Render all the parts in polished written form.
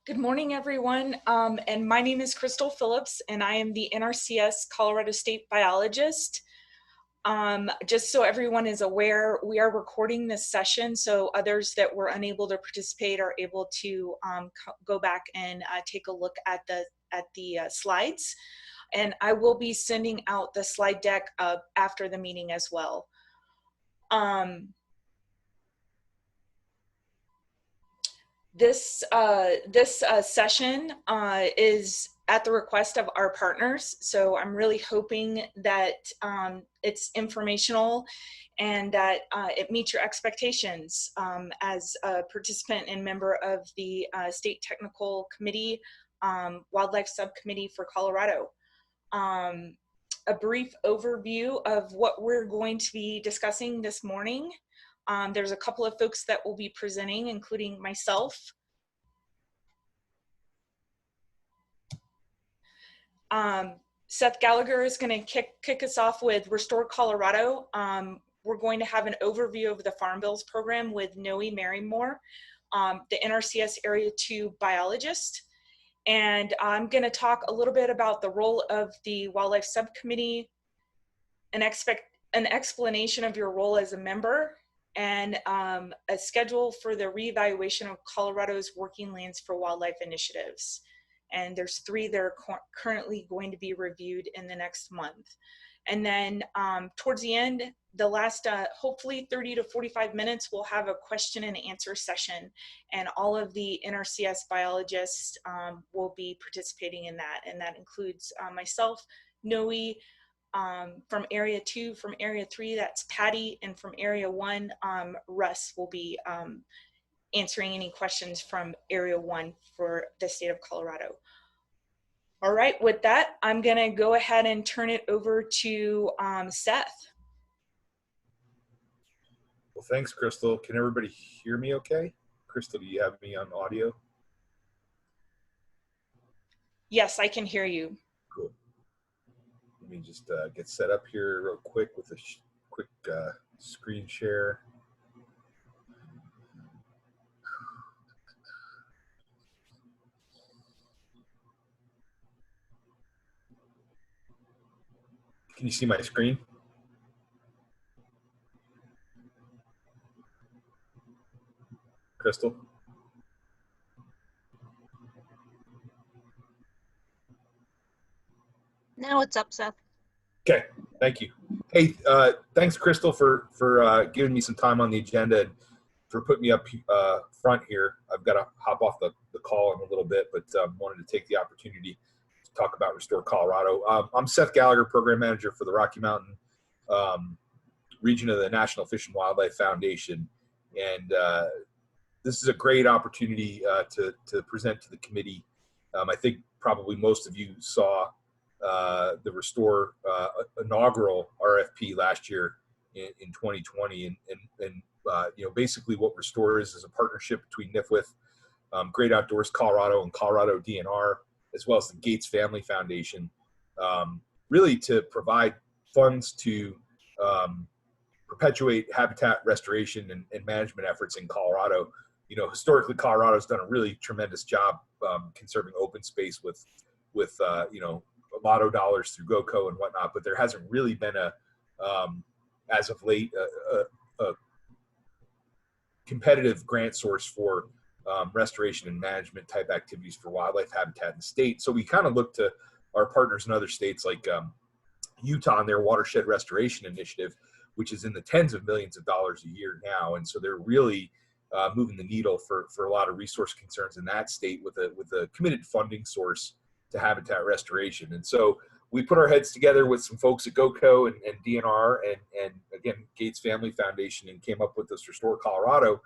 Good morning, everyone. And my name is Crystal Phillips, and I am the NRCS Colorado State biologist. Just so everyone is aware, we are recording this session, so others that were unable to participate are able to go back and take a look at the slides. And I will be sending out the slide deck after the meeting as well. This session is at the request of our partners, so I'm really hoping that it's informational and that it meets your expectations as a participant and member of the State Technical Committee Wildlife Subcommittee for Colorado. A brief overview of what we're going to be discussing this morning. There's a couple of folks that will be presenting, including myself. Seth Gallagher is going to kick us off with Restore Colorado. We're going to have an overview of the Farm Bills program with Noe Marymore, the NRCS Area 2 biologist. And I'm going to talk a little bit about the role of the Wildlife Subcommittee, an explanation of your role as a member, and a schedule for the reevaluation of Colorado's Working Lands for Wildlife initiatives. And there's 3 that are currently going to be reviewed in the next month. And then towards the end, the last hopefully 30 to 45 minutes, we'll have a question and answer session. And all of the NRCS biologists will be participating in that. And that includes myself, Noe, from Area 2, from Area 3, that's Patty, and from Area 1, Russ will be answering any questions from Area 1 for the state of Colorado. All right, with that, I'm gonna go ahead and turn it over to Seth. Well, thanks, Crystal. Can everybody hear me okay? Crystal, do you have me on audio? Yes, I can hear you. Cool. Let me just get set up here real quick with a quick screen share. Can you see my screen? Crystal? Now it's up, Seth. Okay, thank you. Hey, thanks, Crystal, for giving me some time on the agenda and for putting me up front here. I've got to hop off the call in a little bit, but wanted to take the opportunity to talk about Restore Colorado. I'm Seth Gallagher, Program Manager for the Rocky Mountain region of the National Fish and Wildlife Foundation. And this is a great opportunity to present to the committee. I think probably most of you saw the Restore inaugural RFP last year in 2020, and you know, basically what Restore is a partnership between NIFWIF, Great Outdoors Colorado, and Colorado DNR, as well as the Gates Family Foundation, really to provide funds to perpetuate habitat restoration and management efforts in Colorado. You know, historically, Colorado's done a really tremendous job conserving open space with you know, lotto dollars through GOCO and whatnot, but there hasn't really been as of late, a competitive grant source for restoration and management type activities for wildlife habitat in the state. So we kind of look to our partners in other states like Utah and their watershed restoration initiative, which is in the tens of millions of dollars a year now. And so they're really moving the needle for a lot of resource concerns in that state with a committed funding source to habitat restoration. And so we put our heads together with some folks at GOCO and DNR and again, Gates Family Foundation, and came up with this Restore Colorado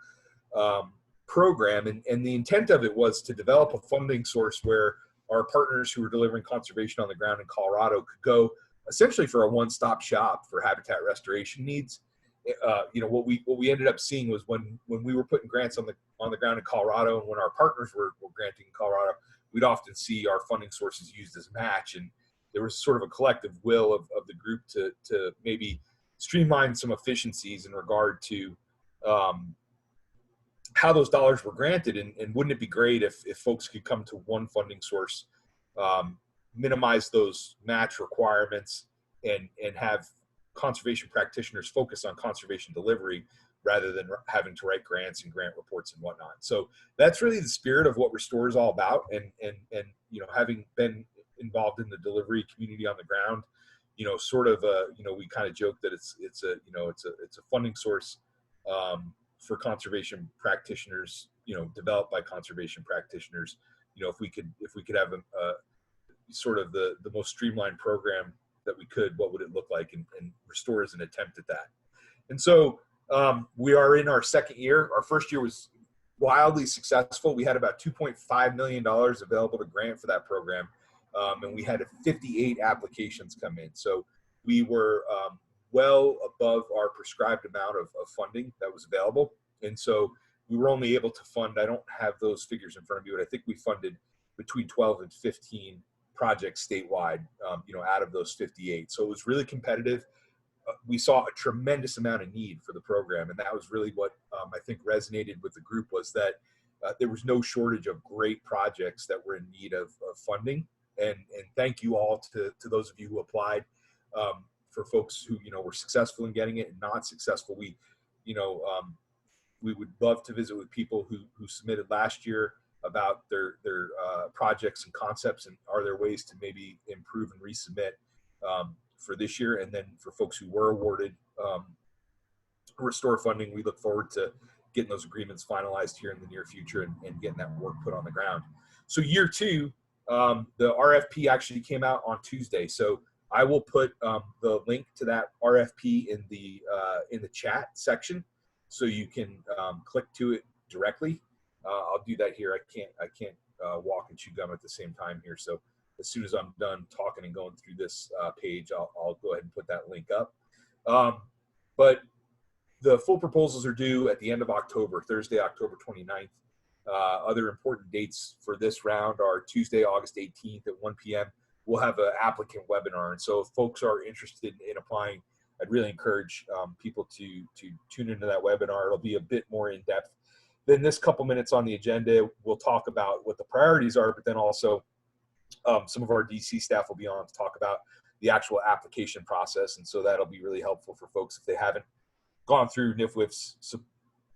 program. And the intent of it was to develop a funding source where our partners who were delivering conservation on the ground in Colorado could go essentially for a one-stop shop for habitat restoration needs. You know, what we ended up seeing was when we were putting grants on the ground in Colorado, and when our partners were granting in Colorado, we'd often see our funding sources used as match. And there was sort of a collective will of the group to maybe streamline some efficiencies in regard to how those dollars were granted, and wouldn't it be great if folks could come to one funding source, minimize those match requirements, and have conservation practitioners focus on conservation delivery rather than having to write grants and grant reports and whatnot. So that's really the spirit of what Restore is all about. And having been involved in the delivery community on the ground, sort of we kind of joke that it's a funding source for conservation practitioners, developed by conservation practitioners. If we could have a sort of the most streamlined program that we could, what would it look like? And Restore is an attempt at that. And so we are in our second year. Our first year was wildly successful. We had about $2.5 million available to grant for that program. And we had 58 applications come in. So we were well above our prescribed amount of funding that was available. And so we were only able to fund, I don't have those figures in front of me, but I think we funded between 12 and 15 projects statewide, out of those 58. So it was really competitive. We saw a tremendous amount of need for the program. And that was really what I think resonated with the group, was that there was no shortage of great projects that were in need of funding. And thank you all to those of you who applied. For folks who, were successful in getting it and not successful, we would love to visit with people who submitted last year about their projects and concepts, and are there ways to maybe improve and resubmit for this year. And then for folks who were awarded Restore funding, we look forward to getting those agreements finalized here in the near future and getting that work put on the ground. So year two, the RFP actually came out on Tuesday. So I will put the link to that RFP in the chat section, so you can click to it directly. I'll do that here. I can't walk and chew gum at the same time here. So as soon as I'm done talking and going through this page, I'll go ahead and put that link up. But the full proposals are due at the end of October, Thursday, October 29th. Other important dates for this round are Tuesday, August 18th at 1 p.m. We'll have an applicant webinar. And so if folks are interested in applying, I'd really encourage people to tune into that webinar. It'll be a bit more in-depth than this couple minutes on the agenda. We'll talk about what the priorities are, but then also some of our DC staff will be on to talk about the actual application process. And so that'll be really helpful for folks if they haven't gone through NIFWIF's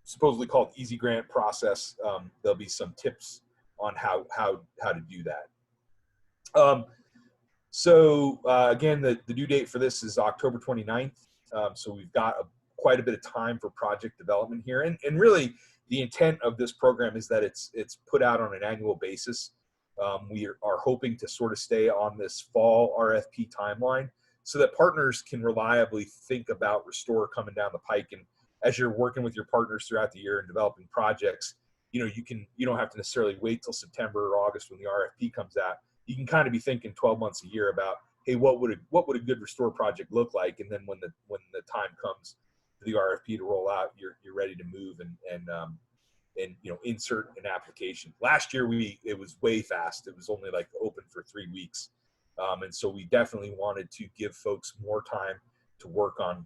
supposedly called Easy Grant process. There'll be some tips on how to do that. Again, the due date for this is October 29th. So we've got quite a bit of time for project development here. And really, the intent of this program is that it's put out on an annual basis. We are hoping to sort of stay on this fall RFP timeline so that partners can reliably think about Restore coming down the pike. And as you're working with your partners throughout the year and developing projects, you don't have to necessarily wait till September or August when the RFP comes out. You can kind of be thinking 12 months a year about, hey, what would a good Restore project look like? And then when the time comes for the RFP to roll out, you're ready to move and insert an application. Last year it was way fast. It was only like open for 3 weeks, and so we definitely wanted to give folks more time to work on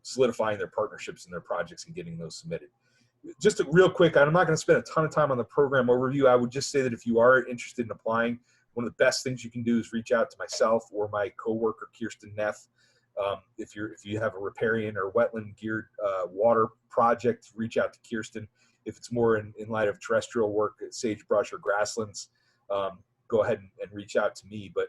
solidifying their partnerships and their projects and getting those submitted. Just real quick, I'm not going to spend a ton of time on the program overview. I would just say that if you are interested in applying, one of the best things you can do is reach out to myself or my coworker Kirsten Neff. If you have a riparian or wetland geared water project, reach out to Kirsten. If it's more in light of terrestrial work, sagebrush or grasslands, go ahead and reach out to me. But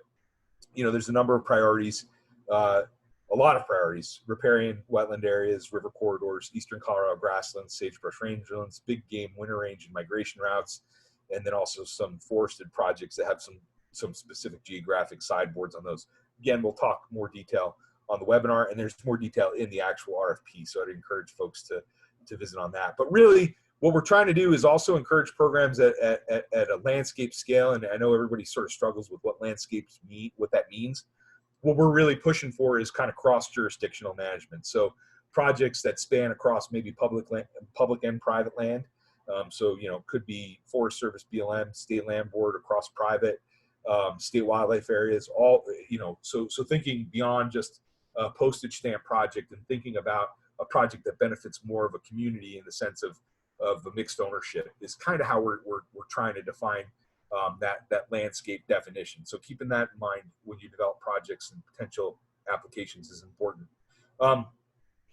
there's a number of priorities, a lot of priorities: riparian wetland areas, river corridors, eastern Colorado grasslands, sagebrush rangelands, big game winter range and migration routes, and then also some forested projects that have some specific geographic sideboards on those. Again, we'll talk more detail on the webinar, and there's more detail in the actual RFP. So I'd encourage folks to visit on that. But really, what we're trying to do is also encourage programs at a landscape scale. And I know everybody sort of struggles with what landscapes mean, what that means. What we're really pushing for is kind of cross-jurisdictional management. So projects that span across maybe public and private land. So, could be Forest Service, BLM, State Land Board, across private, state wildlife areas, all, so thinking beyond just a postage stamp project and thinking about a project that benefits more of a community in the sense of of a mixed ownership is kind of how we're trying to define that landscape definition. So keeping that in mind when you develop projects and potential applications is important.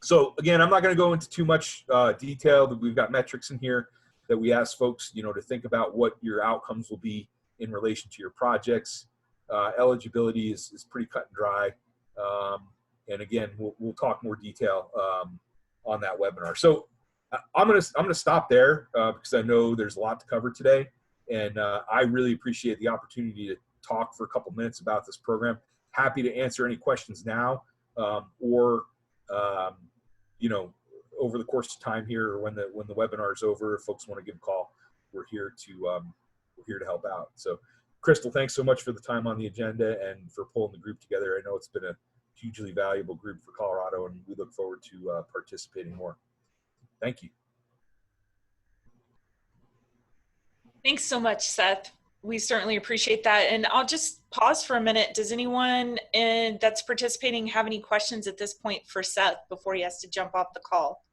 So again, I'm not going to go into too much detail. We've got metrics in here that we ask folks, to think about what your outcomes will be in relation to your projects. Eligibility is pretty cut and dry. And again, we'll talk more detail on that webinar. So I'm gonna stop there because I know there's a lot to cover today, and I really appreciate the opportunity to talk for a couple minutes about this program. Happy to answer any questions now or over the course of time here, or when the webinar is over, if folks want to give a call, we're here to help out. So, Crystal, thanks so much for the time on the agenda and for pulling the group together. I know it's been a hugely valuable group for Colorado, and we look forward to participating more. Thank you. Thanks so much, Seth. We certainly appreciate that. And I'll just pause for a minute. Does anyone that's participating have any questions at this point for Seth before he has to jump off the call?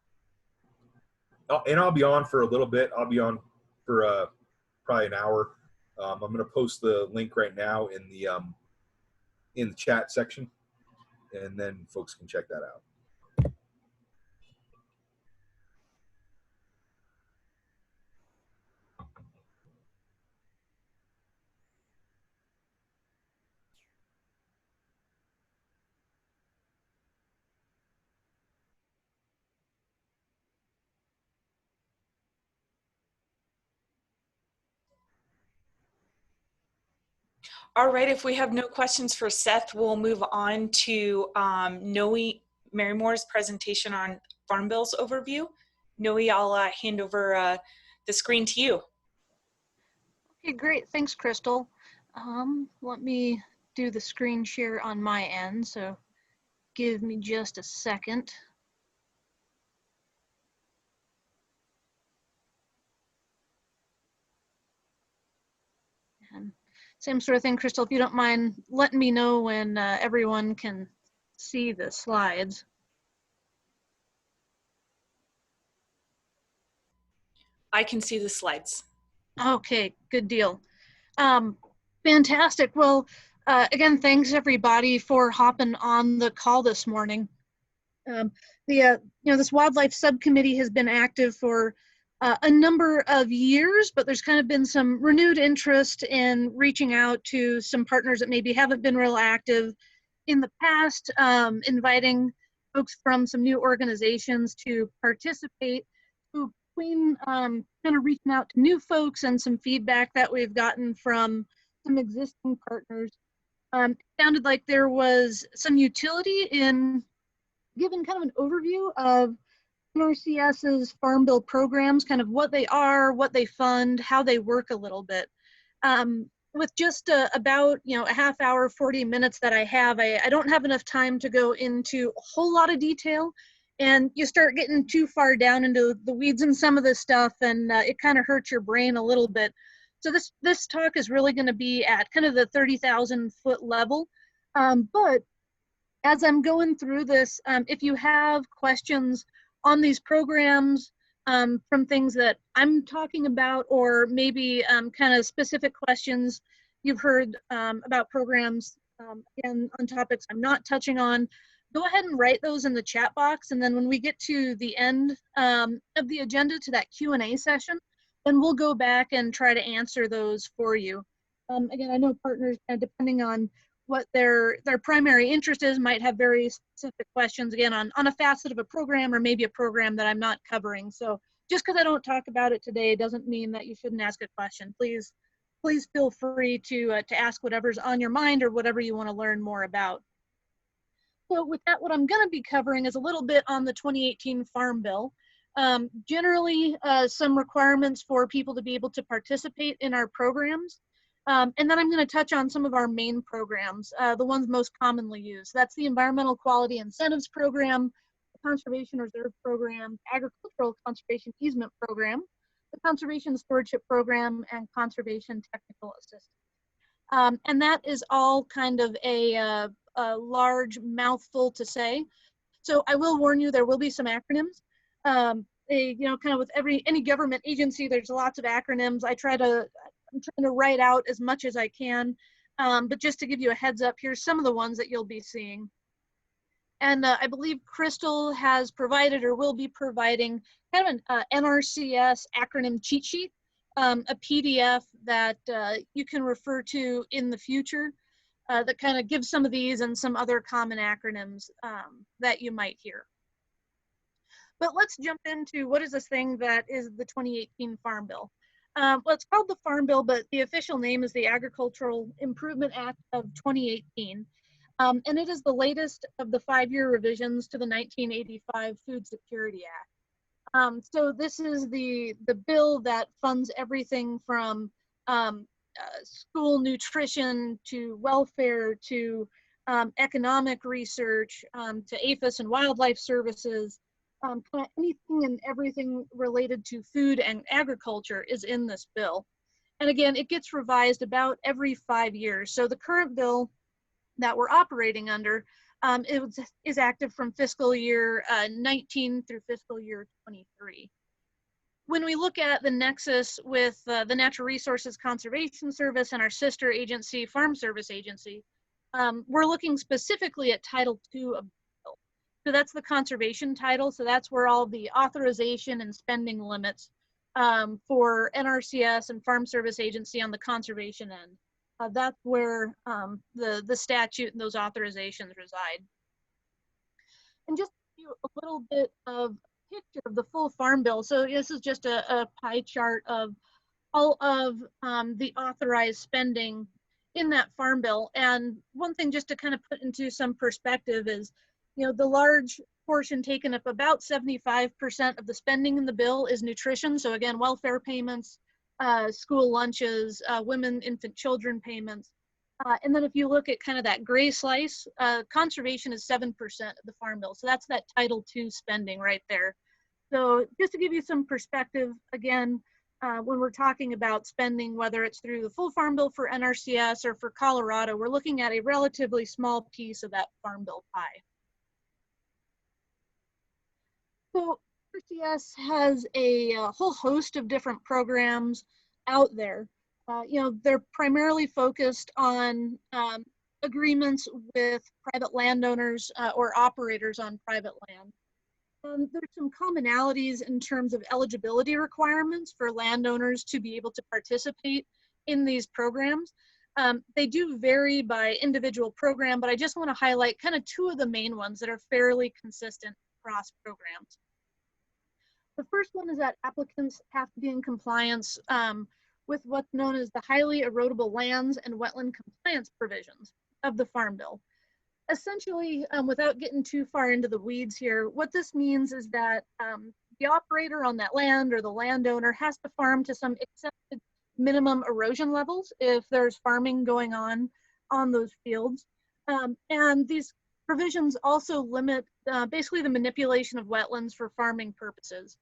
And I'll be on for a little bit. I'll be on for probably an hour. I'm going to post the link right now in the chat section, and then folks can check that out. All right, if we have no questions for Seth, we'll move on to Noe Marymore's presentation on Farm Bills overview. Noe, I'll hand over the screen to you. Okay, great. Thanks, Crystal. Let me do the screen share on my end, so give me just a second. And same sort of thing, Crystal, if you don't mind letting me know when everyone can see the slides. I can see the slides. Okay, good deal. Fantastic. Well, again, thanks everybody for hopping on the call this morning. This wildlife subcommittee has been active for a number of years, but there's kind of been some renewed interest in reaching out to some partners that maybe haven't been real active in the past, inviting folks from some new organizations to participate. So between kind of reaching out to new folks and some feedback that we've gotten from some existing partners, it sounded like there was some utility in giving kind of an overview of NRCS's Farm Bill programs, kind of what they are, what they fund, how they work a little bit. With just about a half hour, 40 minutes that I have, I don't have enough time to go into a whole lot of detail, and you start getting too far down into the weeds in some of this stuff, and it kind of hurts your brain a little bit. So this talk is really going to be at kind of the 30,000 foot level, but as I'm going through this, if you have questions on these programs from things that I'm talking about, or maybe kind of specific questions you've heard about programs, again, on topics I'm not touching on, go ahead and write those in the chat box. And then when we get to the end of the agenda, to that Q&A session, then we'll go back and try to answer those for you. Again, I know partners, depending on what their primary interest is, might have very specific questions, again, on a facet of a program, or maybe a program that I'm not covering. So just because I don't talk about it today doesn't mean that you shouldn't ask a question. Please feel free to ask whatever's on your mind or whatever you want to learn more about. So with that, what I'm going to be covering is a little bit on the 2018 Farm Bill. Generally, some requirements for people to be able to participate in our programs. And then I'm going to touch on some of our main programs, the ones most commonly used. That's the Environmental Quality Incentives Program, the Conservation Reserve Program, Agricultural Conservation Easement Program, the Conservation Stewardship Program, and Conservation Technical Assistance. And that is all kind of a large mouthful to say. So I will warn you, there will be some acronyms. kind of with any government agency, there's lots of acronyms. I'm trying to write out as much as I can, but just to give you a heads up, here's some of the ones that you'll be seeing. And I believe Crystal has provided or will be providing kind of an NRCS acronym cheat sheet, a PDF that you can refer to in the future that kind of gives some of these and some other common acronyms that you might hear. But let's jump into what is this thing that is the 2018 Farm Bill. Well, it's called the Farm Bill, but the official name is the Agricultural Improvement Act of 2018. And it is the latest of the 5-year revisions to the 1985 Food Security Act. So this is the bill that funds everything from school nutrition to welfare to economic research to APHIS and wildlife services. Kind of anything and everything related to food and agriculture is in this bill. And again, it gets revised about every 5 years. So the current bill that we're operating under is active from fiscal year 19 through fiscal year 23. When we look at the nexus with the Natural Resources Conservation Service and our sister agency, Farm Service Agency, we're looking specifically at Title II of the bill. So that's the conservation title. So that's where all the authorization and spending limits for NRCS and Farm Service Agency on the conservation end. That's where the statute and those authorizations reside. And just to give you a little bit of a picture of the full Farm Bill. So this is just a pie chart of all of the authorized spending in that Farm Bill. And one thing just to kind of put into some perspective is, the large portion taken up about 75% of the spending in the bill is nutrition. So again, welfare payments, school lunches, women, infant, children payments. And then if you look at kind of that gray slice, conservation is 7% of the Farm Bill. So that's that Title II spending right there. So just to give you some perspective, again, when we're talking about spending, whether it's through the full Farm Bill for NRCS or for Colorado, we're looking at a relatively small piece of that Farm Bill pie. So NRCS has a whole host of different programs out there. They're primarily focused on agreements with private landowners or operators on private land. There's some commonalities in terms of eligibility requirements for landowners to be able to participate in these programs. They do vary by individual program, but I just want to highlight kind of 2 of the main ones that are fairly consistent across programs. The first one is that applicants have to be in compliance with what's known as the highly erodible lands and wetland compliance provisions of the Farm Bill. Essentially, without getting too far into the weeds here, what this means is that the operator on that land or the landowner has to farm to some accepted minimum erosion levels if there's farming going on those fields. And these provisions also limit basically the manipulation of wetlands for farming purposes.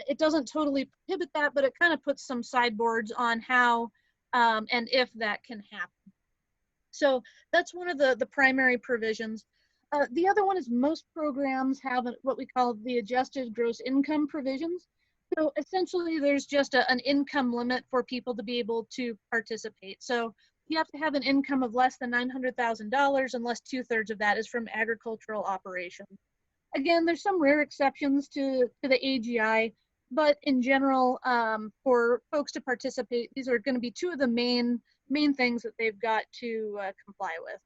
It doesn't totally prohibit that, but it kind of puts some sideboards on how and if that can happen. So that's one of the primary provisions. The other one is most programs have what we call the adjusted gross income provisions. So essentially there's just an income limit for people to be able to participate. So you have to have an income of less than $900,000 unless 2/3 of that is from agricultural operations. Again, there's some rare exceptions to the AGI, but in general, for folks to participate, these are going to be 2 of the main things that they've got to comply with.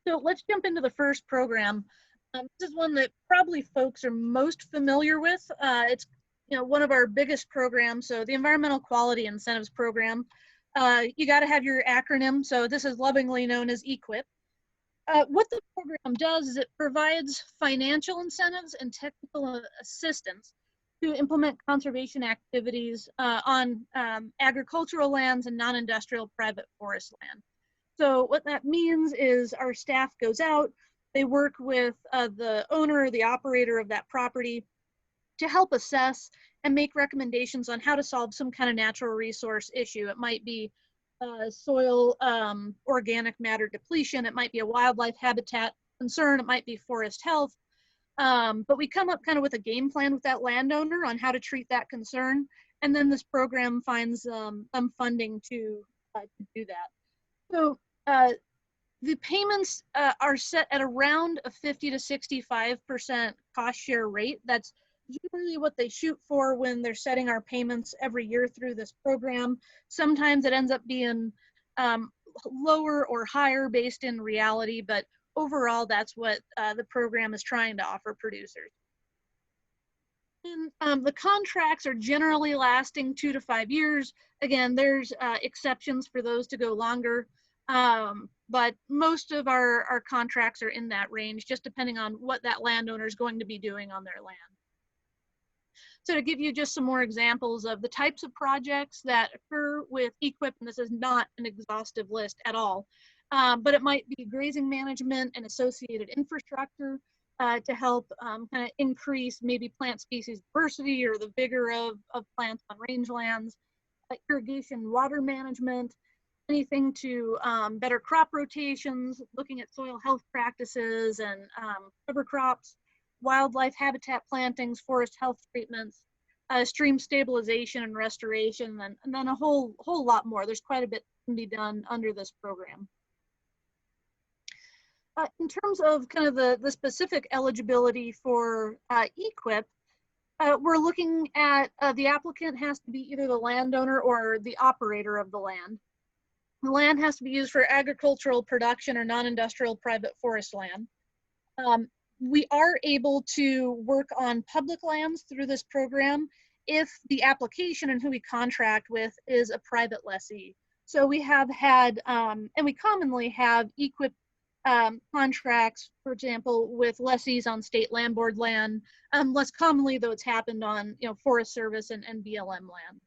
So let's jump into the first program. This is one that probably folks are most familiar with. It's one of our biggest programs. So the Environmental Quality Incentives Program. You got to have your acronym. So this is lovingly known as EQIP. What the program does is it provides financial incentives and technical assistance to implement conservation activities on agricultural lands and non-industrial private forest land. So what that means is our staff goes out, they work with the owner or the operator of that property to help assess and make recommendations on how to solve some kind of natural resource issue. It might be soil organic matter depletion, it might be a wildlife habitat concern, it might be forest health. But we come up kind of with a game plan with that landowner on how to treat that concern. And then this program finds some funding to do that. So the payments are set at around a 50 to 65% cost share rate. That's usually what they shoot for when they're setting our payments every year through this program. Sometimes it ends up being lower or higher based in reality, but overall, that's what the program is trying to offer producers. And the contracts are generally lasting 2 to 5 years. Again, there's exceptions for those to go longer, but most of our contracts are in that range, just depending on what that landowner is going to be doing on their land. So to give you just some more examples of the types of projects that occur with EQIP, and this is not an exhaustive list at all, but it might be grazing management and associated infrastructure to help kind of increase maybe plant species diversity or the vigor of plants on rangelands, irrigation, water management, anything to better crop rotations, looking at soil health practices and cover crops, wildlife habitat plantings, forest health treatments, stream stabilization and restoration, and then a whole lot more. There's quite a bit that can be done under this program. In terms of kind of the specific eligibility for EQIP, we're looking at the applicant has to be either the landowner or the operator of the land. The land has to be used for agricultural production or non-industrial private forest land. We are able to work on public lands through this program if the application and who we contract with is a private lessee. So we have had, and we commonly have EQIP contracts, for example, with lessees on state land board land. Less commonly, though, it's happened on Forest Service and BLM land.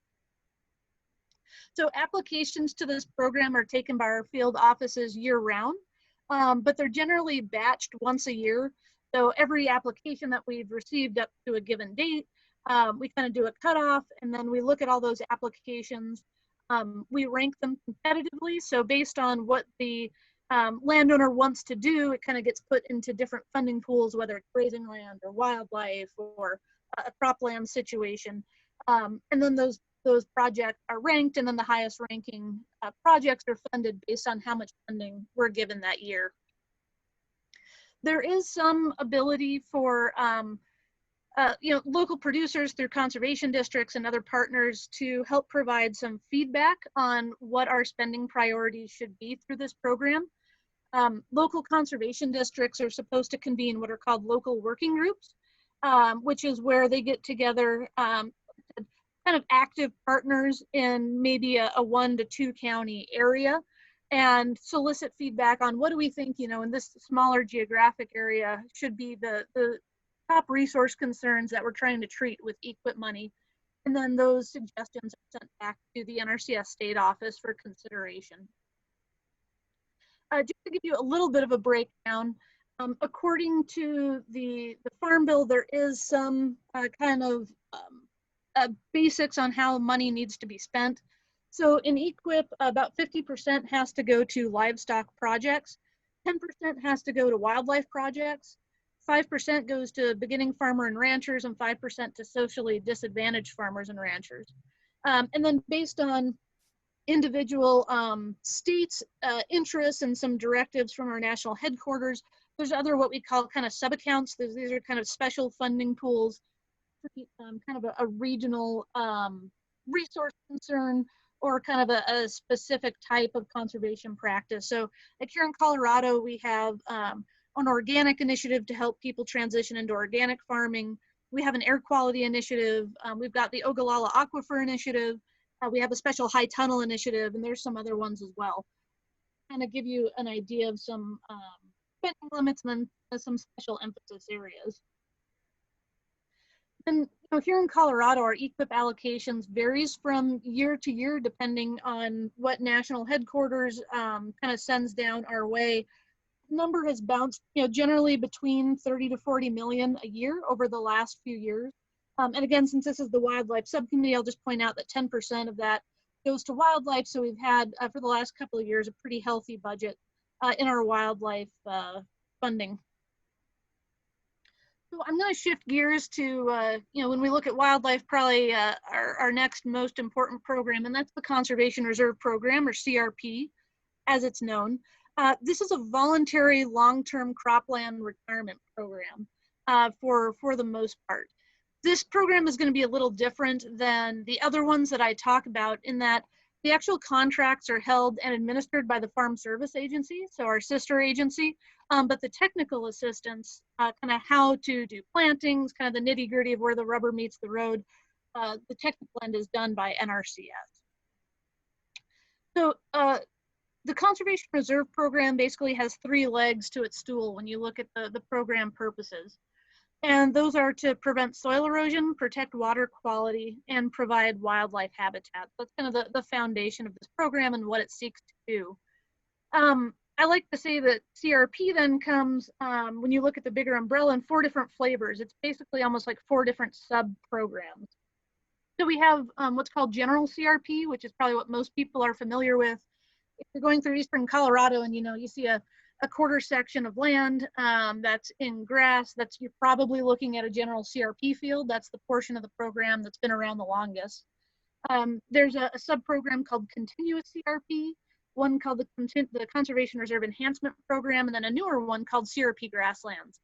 So applications to this program are taken by our field offices year round, but they're generally batched once a year. So every application that we've received up to a given date, we kind of do a cutoff, and then we look at all those applications. We rank them competitively. So based on what the landowner wants to do, it kind of gets put into different funding pools, whether it's grazing land or wildlife or a cropland situation. And then those projects are ranked, and then the highest ranking projects are funded based on how much funding we're given that year. There is some ability for local producers through conservation districts and other partners to help provide some feedback on what our spending priorities should be through this program. Local conservation districts are supposed to convene what are called local working groups, which is where they get together kind of active partners in maybe a 1 to 2 county area and solicit feedback on what do we think, in this smaller geographic area should be the top resource concerns that we're trying to treat with EQIP money. And then those suggestions are sent back to the NRCS state office for consideration. Just to give you a little bit of a breakdown, according to the Farm Bill, there is some kind of basics on how money needs to be spent. So in EQIP, about 50% has to go to livestock projects, 10% has to go to wildlife projects, 5% goes to beginning farmer and ranchers, and 5% to socially disadvantaged farmers and ranchers. And then based on individual states' interests and some directives from our national headquarters, there's other what we call kind of sub-accounts. These are kind of special funding pools, kind of a regional resource concern or kind of a specific type of conservation practice. So like here in Colorado, we have an organic initiative to help people transition into organic farming. We have an air quality initiative. We've got the Ogallala Aquifer Initiative. We have a special high tunnel initiative, and there's some other ones as well. Kind of give you an idea of some spending limits and then some special emphasis areas. And here in Colorado, our EQIP allocations varies from year to year depending on what national headquarters kind of sends down our way. The number has bounced, generally between 30 to 40 million a year over the last few years. And again, since this is the Wildlife Subcommittee, I'll just point out that 10% of that goes to wildlife. So we've had, for the last couple of years, a pretty healthy budget in our wildlife funding. So I'm going to shift gears to, you know, when we look at wildlife, probably our next most important program, and that's the Conservation Reserve Program, or CRP, as it's known. This is a voluntary long-term cropland retirement program for the most part. This program is going to be a little different than the other ones that I talk about in that the actual contracts are held and administered by the Farm Service Agency, so our sister agency, but the technical assistance, kind of how to do plantings, kind of the nitty-gritty of where the rubber meets the road, the technical end is done by NRCS. So the Conservation Reserve Program basically has 3 legs to its stool when you look at the program purposes. And those are to prevent soil erosion, protect water quality, and provide wildlife habitat. That's kind of the foundation of this program and what it seeks to do. I like to say that CRP then comes, when you look at the bigger umbrella, in 4 different flavors. It's basically almost like 4 different sub-programs. So we have what's called general CRP, which is probably what most people are familiar with. If you're going through eastern Colorado and you see a quarter section of land that's in grass, you're probably looking at a general CRP field. That's the portion of the program that's been around the longest. There's a sub-program called continuous CRP, one called the Conservation Reserve Enhancement Program, and then a newer one called CRP Grasslands.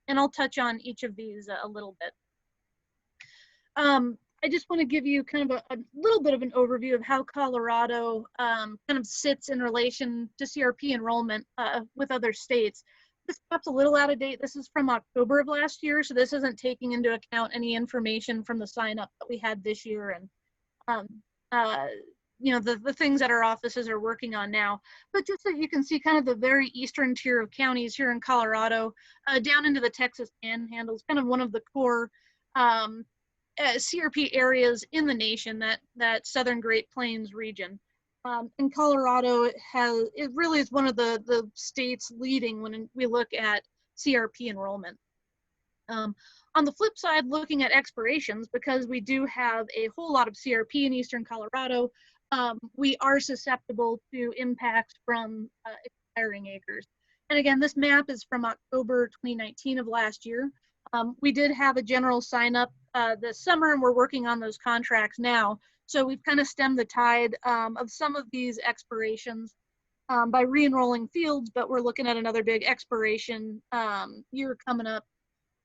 And I'll touch on each of these a little bit. I just want to give you kind of a little bit of an overview of how Colorado kind of sits in relation to CRP enrollment with other states. This map's a little out of date. This is from October of last year, so this isn't taking into account any information from the sign up that we had this year and the things that our offices are working on now. But just so you can see kind of the very eastern tier of counties here in Colorado, down into the Texas Panhandle is kind of one of the core CRP areas in the nation, that Southern Great Plains region. In Colorado, it really is one of the states leading when we look at CRP enrollment. On the flip side, looking at expirations, because we do have a whole lot of CRP in eastern Colorado, we are susceptible to impacts from expiring acres. And again, this map is from October 2019 of last year. We did have a general sign up this summer, and we're working on those contracts now. So we've kind of stemmed the tide of some of these expirations by re-enrolling fields, but we're looking at another big expiration year coming up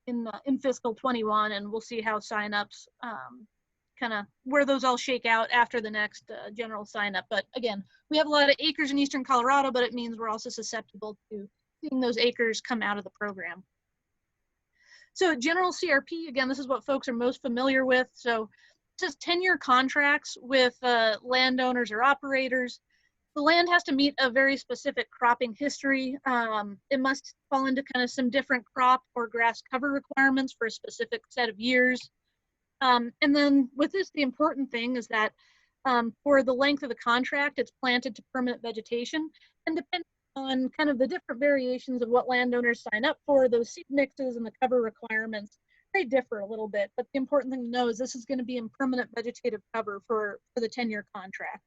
in fiscal 21, and we'll see how signups kind of where those all shake out after the next general sign up. But again, we have a lot of acres in eastern Colorado, but it means we're also susceptible to seeing those acres come out of the program. So general CRP, again, this is what folks are most familiar with. So this is 10-year contracts with landowners or operators. The land has to meet a very specific cropping history. It must fall into kind of some different crop or grass cover requirements for a specific set of years. And then with this, the important thing is that for the length of the contract, it's planted to permanent vegetation, and depending on kind of the different variations of what landowners sign up for, those seed mixes and the cover requirements, they differ a little bit. But the important thing to know is this is going to be in permanent vegetative cover for the 10-year contract.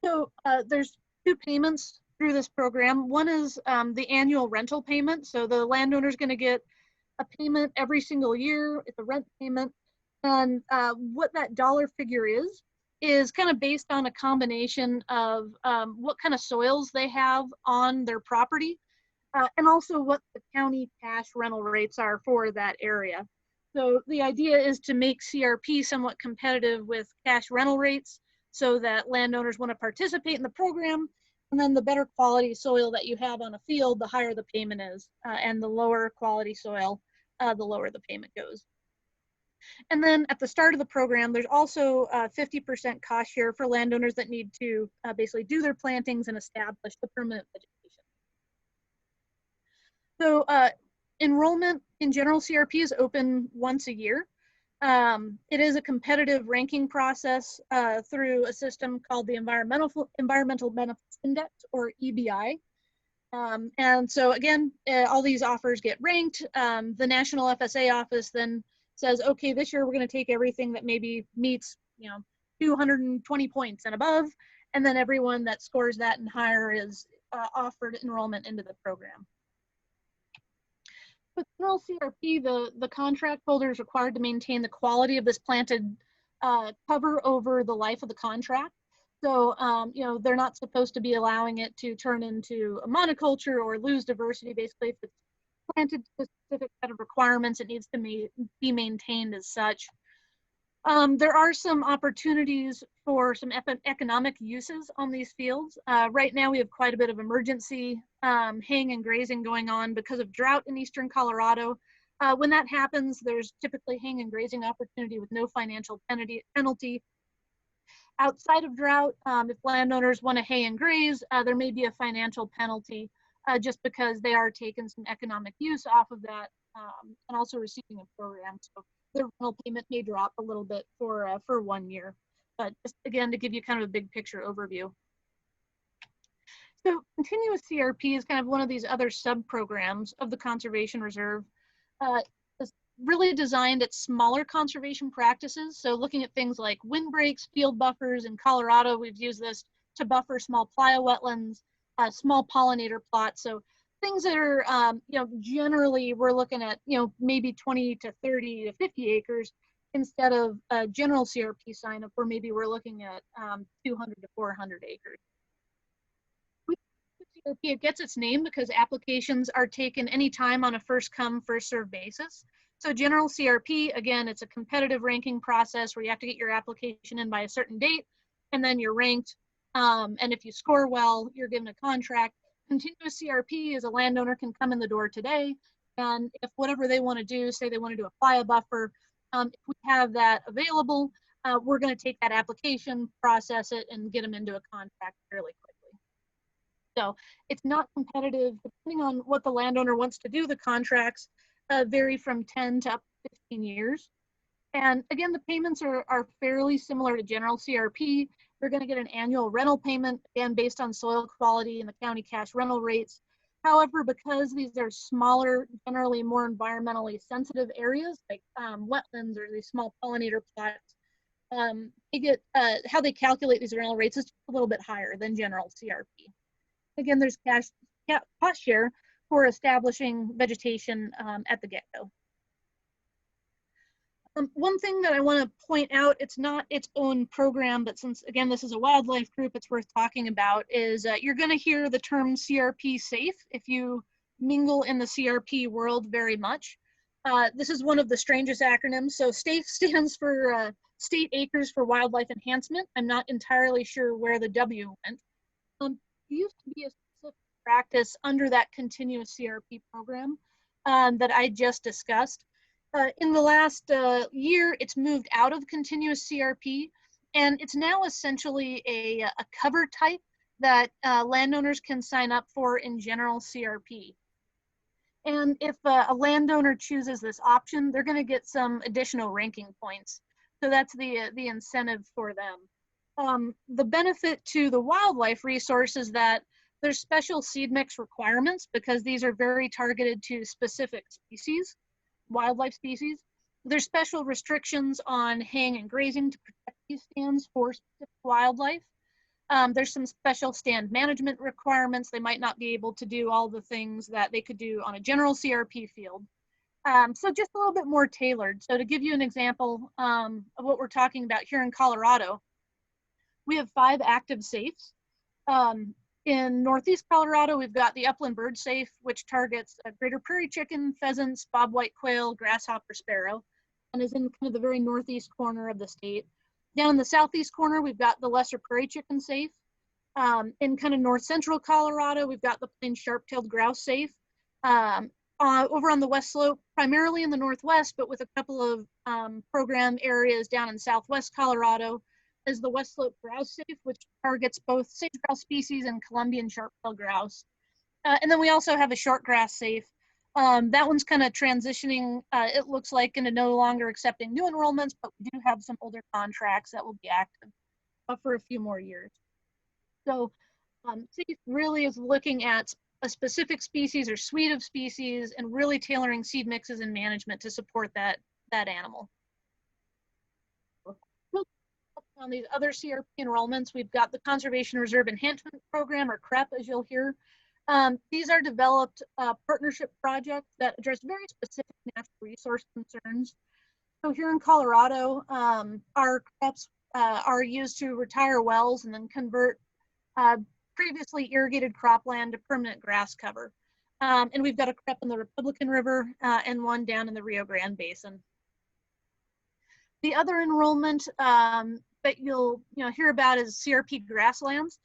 So there's 2 payments through this program. One is the annual rental payment. So the landowner is going to get a payment every single year. It's a rent payment. And what that dollar figure is kind of based on a combination of what kind of soils they have on their property, and also what the county cash rental rates are for that area. So the idea is to make CRP somewhat competitive with cash rental rates so that landowners want to participate in the program, and then the better quality soil that you have on a field, the higher the payment is, and the lower quality soil, the lower the payment goes. And then at the start of the program, there's also 50% cost share for landowners that need to basically do their plantings and establish the permanent vegetation. So enrollment in general CRP is open once a year. It is a competitive ranking process through a system called the Environmental Benefits Index, or EBI. And so again, all these offers get ranked. The National FSA office then says, okay, this year we're going to take everything that maybe meets 220 points and above, and then everyone that scores that and higher is offered enrollment into the program. With general CRP, the contract holder is required to maintain the quality of this planted cover over the life of the contract. So, you know, they're not supposed to be allowing it to turn into a monoculture or lose diversity. Basically, if it's planted to a specific set of requirements, it needs to be maintained as such. There are some opportunities for some economic uses on these fields. Right now, we have quite a bit of emergency haying and grazing going on because of drought in eastern Colorado. When that happens, there's typically haying and grazing opportunity with no financial penalty. Outside of drought, if landowners want to hay and graze, there may be a financial penalty just because they are taking some economic use off of that and also receiving a program. So their rental payment may drop a little bit for 1 year. But just again, to give you kind of a big picture overview. So continuous CRP is kind of one of these other sub-programs of the Conservation Reserve. It's really designed at smaller conservation practices. So looking at things like windbreaks, field buffers. In Colorado, we've used this to buffer small playa wetlands, small pollinator plots. So things that are, you know, generally we're looking at, you know, maybe 20 to 30 to 50 acres instead of a general CRP sign up where maybe we're looking at 200 to 400 acres. CRP, it gets its name because applications are taken anytime on a first come, first served basis. So general CRP, again, it's a competitive ranking process where you have to get your application in by a certain date, and then you're ranked. And if you score well, you're given a contract. Continuous CRP is a landowner can come in the door today, and if whatever they want to do, say they want to do a playa buffer, if we have that available, we're going to take that application, process it, and get them into a contract fairly quickly. So it's not competitive. Depending on what the landowner wants to do, the contracts vary from 10 to up to 15 years. And again, the payments are fairly similar to general CRP. You're going to get an annual rental payment, again, based on soil quality and the county cash rental rates. However, because these are smaller, generally more environmentally sensitive areas, like wetlands or these small pollinator plots, they get, how they calculate these rental rates is just a little bit higher than general CRP. Again, there's cost share for establishing vegetation at the get-go. One thing that I want to point out, it's not its own program, but since, again, this is a wildlife group, it's worth talking about, is you're going to hear the term CRP safe if you mingle in the CRP world very much. This is one of the strangest acronyms. So STAC stands for State Acres for Wildlife Enhancement. I'm not entirely sure where the W went. It used to be a specific practice under that continuous CRP program that I just discussed. In the last year, it's moved out of continuous CRP, and it's now essentially a cover type that landowners can sign up for in general CRP. And if a landowner chooses this option, they're going to get some additional ranking points. So that's the incentive for them. The benefit to the wildlife resource is that there's special seed mix requirements because these are very targeted to specific species. Wildlife species. There's special restrictions on haying and grazing to protect these stands for specific wildlife. There's some special stand management requirements. They might not be able to do all the things that they could do on a general CRP field. So just a little bit more tailored. So to give you an example of what we're talking about here in Colorado, we have 5 active safes. In Northeast Colorado, we've got the Upland Bird Safe, which targets greater prairie chicken, pheasants, bobwhite quail, grasshopper, sparrow, and is in kind of the very northeast corner of the state. Down in the southeast corner, we've got the lesser prairie chicken safe. In kind of north central Colorado, we've got the plain sharp-tailed grouse safe. Over on the west slope, primarily in the northwest, but with a couple of program areas down in southwest Colorado, is the West Slope Grouse Safe, which targets both sage grouse species and Columbian sharp-tailed grouse. And then we also have a short grass safe. That one's kind of transitioning, it looks like, into no longer accepting new enrollments, but we do have some older contracts that will be active for a few more years. So SAFE really is looking at a specific species or suite of species and really tailoring seed mixes and management to support that animal. On these other CRP enrollments, we've got the Conservation Reserve Enhancement Program, or CREP, as you'll hear. These are developed partnership projects that address very specific natural resource concerns. So here in Colorado, our crops are used to retire wells and then convert previously irrigated cropland to permanent grass cover. And we've got a crop in the Republican River and one down in the Rio Grande Basin. The other enrollment that you'll hear about is CRP grasslands.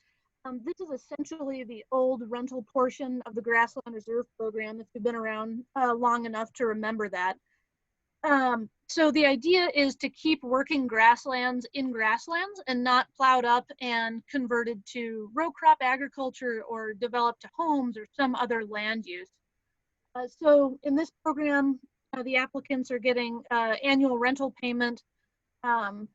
This is essentially the old rental portion of the Grassland Reserve Program, if you've been around long enough to remember that. So the idea is to keep working grasslands in grasslands and not plowed up and converted to row crop agriculture or developed to homes or some other land use. So in this program, the applicants are getting annual rental payment, and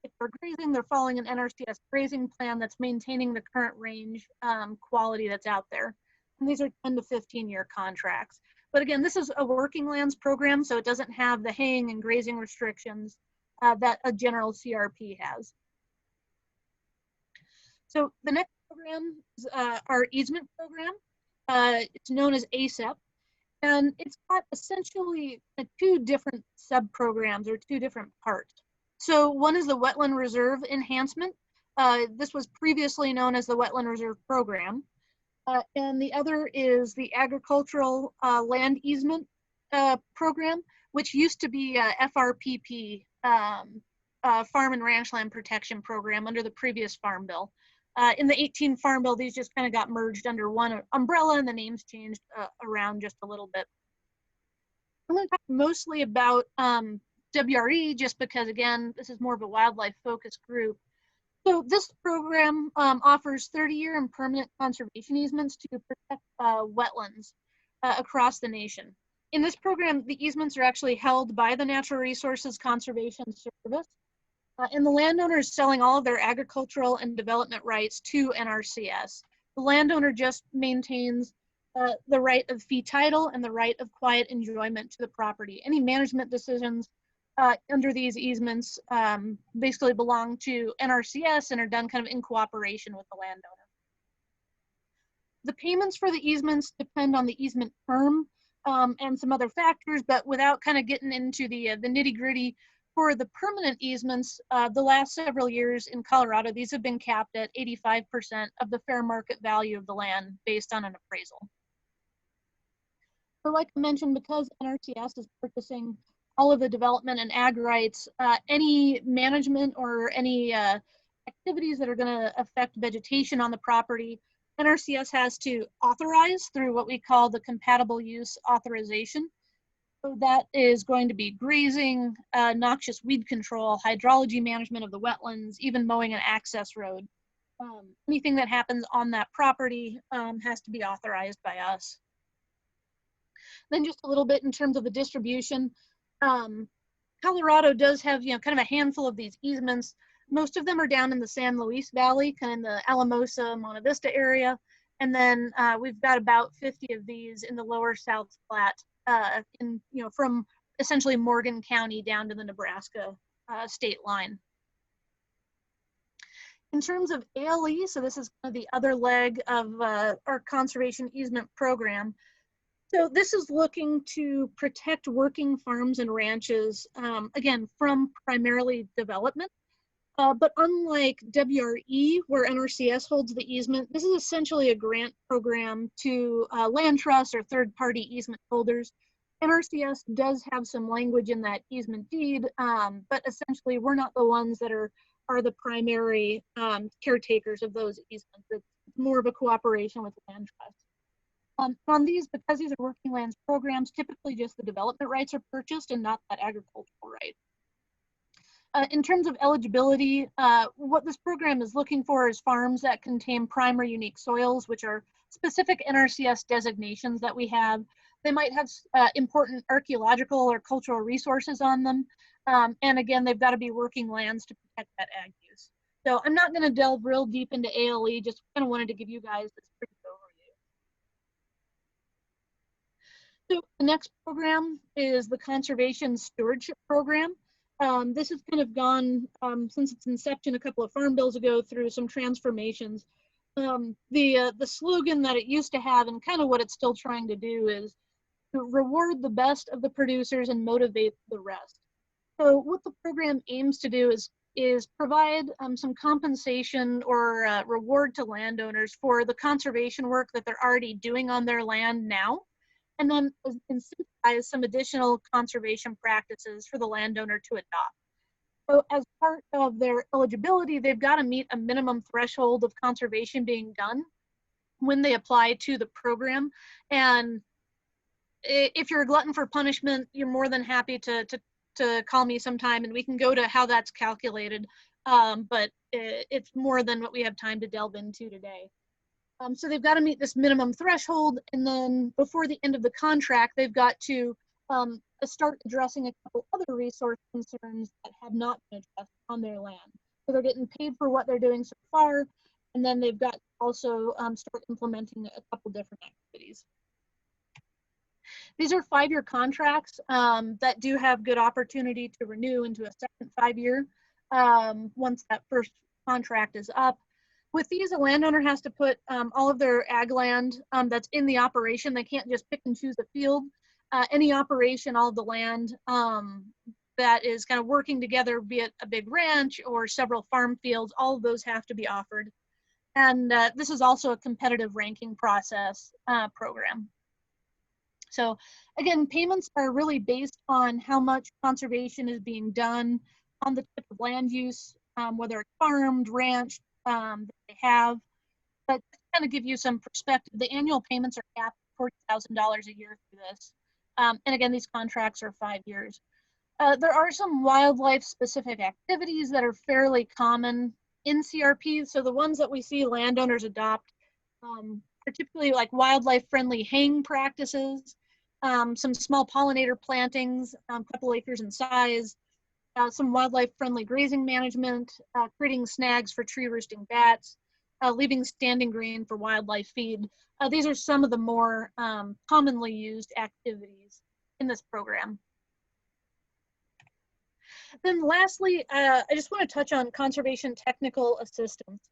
if they're grazing, they're following an NRCS grazing plan that's maintaining the current range quality that's out there. And these are 10 to 15-year contracts. But again, this is a working lands program, so it doesn't have the haying and grazing restrictions that a general CRP has. So the next program is our easement program. It's known as ASEP, and it's got essentially two different sub-programs or two different parts. So one is the Wetland Reserve Enhancement. This was previously known as the Wetland Reserve Program. And the other is the Agricultural Land Easement Program, which used to be FRPP, Farm and Ranch Land Protection Program under the previous Farm Bill. In the 18 Farm Bill, these just kind of got merged under one umbrella and the names changed around just a little bit. I'm going to talk mostly about WRE just because, again, this is more of a wildlife focused group. So this program offers 30-year and permanent conservation easements to protect wetlands across the nation. In this program, the easements are actually held by the Natural Resources Conservation Service, and the landowner is selling all of their agricultural and development rights to NRCS. The landowner just maintains the right of fee title and the right of quiet enjoyment to the property. Any management decisions under these easements basically belong to NRCS and are done kind of in cooperation with the landowner. The payments for the easements depend on the easement term and some other factors, but without kind of getting into the nitty gritty, for the permanent easements, the last several years in Colorado, these have been capped at 85% of the fair market value of the land based on an appraisal. So like I mentioned, because NRCS is purchasing all of the development and ag rights, any management or any activities that are going to affect vegetation on the property, NRCS has to authorize through what we call the compatible use authorization. So that is going to be grazing, noxious weed control, hydrology management of the wetlands, even mowing an access road. Anything that happens on that property has to be authorized by us. Then just a little bit in terms of the distribution. Colorado does have, kind of a handful of these easements. Most of them are down in the San Luis Valley, kind of in the Alamosa, Monte Vista area. And then we've got about 50 of these in the lower South Platte, from essentially Morgan County down to the Nebraska state line. In terms of ALE, so this is kind of the other leg of our conservation easement program. So this is looking to protect working farms and ranches, again, from primarily development. But unlike WRE, where NRCS holds the easement, this is essentially a grant program to land trusts or third-party easement holders. NRCS does have some language in that easement deed, but essentially we're not the ones that are the primary caretakers of those easements. It's more of a cooperation with land trusts. On these, because these are working lands programs, typically just the development rights are purchased and not that agricultural right. In terms of eligibility, what this program is looking for is farms that contain prime or unique soils, which are specific NRCS designations that we have. They might have important archaeological or cultural resources on them. And again, they've got to be working lands to protect that ag use. So I'm not going to delve real deep into ALE, just kind of wanted to give you guys this brief overview. So the next program is the Conservation Stewardship Program. This has kind of gone, since its inception a couple of farm bills ago, through some transformations. The slogan that it used to have, and kind of what it's still trying to do, is to reward the best of the producers and motivate the rest. So what the program aims to do is provide some compensation or reward to landowners for the conservation work that they're already doing on their land now, and then incentivize some additional conservation practices for the landowner to adopt. So as part of their eligibility, they've got to meet a minimum threshold of conservation being done when they apply to the program. And if you're a glutton for punishment, you're more than happy to call me sometime and we can go to how that's calculated. But it's more than what we have time to delve into today. So they've got to meet this minimum threshold, and then before the end of the contract, they've got to start addressing a couple other resource concerns that have not been addressed on their land. So they're getting paid for what they're doing so far, and then they've got to also start implementing a couple different activities. These are 5-year contracts that do have good opportunity to renew into a second 5-year once that first contract is up. With these, a landowner has to put all of their ag land that's in the operation. They can't just pick and choose a field. Any operation, all of the land that is kind of working together, be it a big ranch or several farm fields, all of those have to be offered. And this is also a competitive ranking process program. So again, payments are really based on how much conservation is being done on the type of land use, whether it's farmed, ranched, that they have. But to kind of give you some perspective, the annual payments are capped at $40,000 a year through this. And again, these contracts are 5 years. There are some wildlife specific activities that are fairly common in CRP. So the ones that we see landowners adopt are typically like wildlife friendly haying practices, some small pollinator plantings, a couple acres in size, some wildlife-friendly grazing management, creating snags for tree roosting bats, leaving standing grain for wildlife feed. These are some of the more commonly used activities in this program. Then lastly, I just want to touch on conservation technical assistance.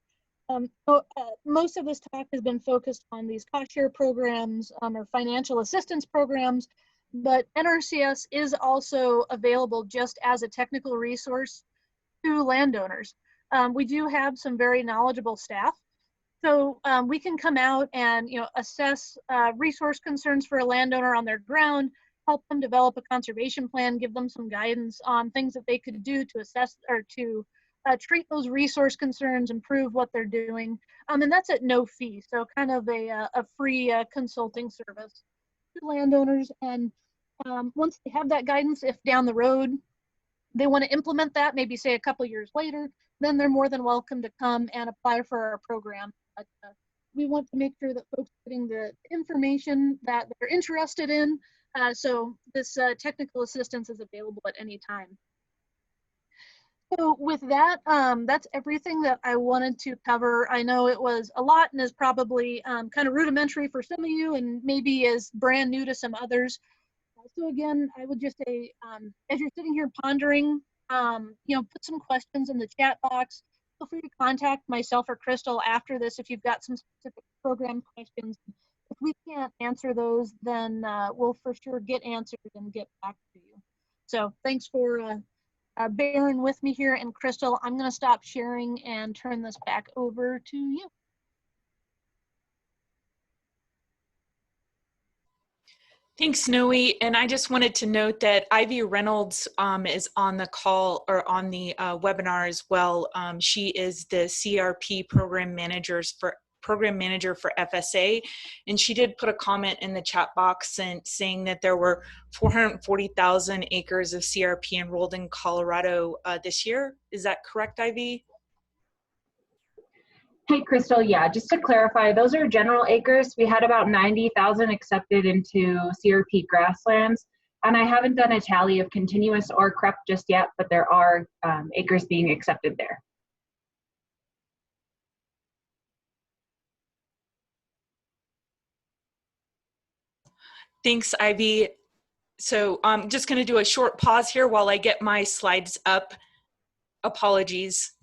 Most of this talk has been focused on these cost share programs or financial assistance programs, but NRCS is also available just as a technical resource to landowners. We do have some very knowledgeable staff, so we can come out and assess resource concerns for a landowner on their ground, help them develop a conservation plan, give them some guidance on things that they could do to assess or to treat those resource concerns, improve what they're doing, and that's at no fee. So kind of a free consulting service to landowners. And once they have that guidance, if down the road they want to implement that, maybe say a couple years later, then they're more than welcome to come and apply for our program. But we want to make sure that folks are getting the information that they're interested in. So this technical assistance is available at any time. So with that, that's everything that I wanted to cover. I know it was a lot and is probably kind of rudimentary for some of you and maybe is brand new to some others. So again, I would just say, as you're sitting here pondering, put some questions in the chat box. Feel free to contact myself or Crystal after this if you've got some specific program questions. If we can't answer those, then we'll for sure get answered and get back to you. So thanks for bearing with me here. And Crystal, I'm going to stop sharing and turn this back over to you. Thanks, Noe. And I just wanted to note that Ivy Reynolds is on the call or on the webinar as well. She is the CRP program manager for FSA, and she did put a comment in the chat box saying that there were 440,000 acres of CRP enrolled in Colorado this year. Is that correct, Ivy? Hey, Crystal, yeah, just to clarify, those are general acres. We had about 90,000 accepted into CRP grasslands, and I haven't done a tally of continuous or CREP just yet, but there are acres being accepted there. Thanks, Ivy. So I'm just going to do a short pause here while I get my slides up. Apologies.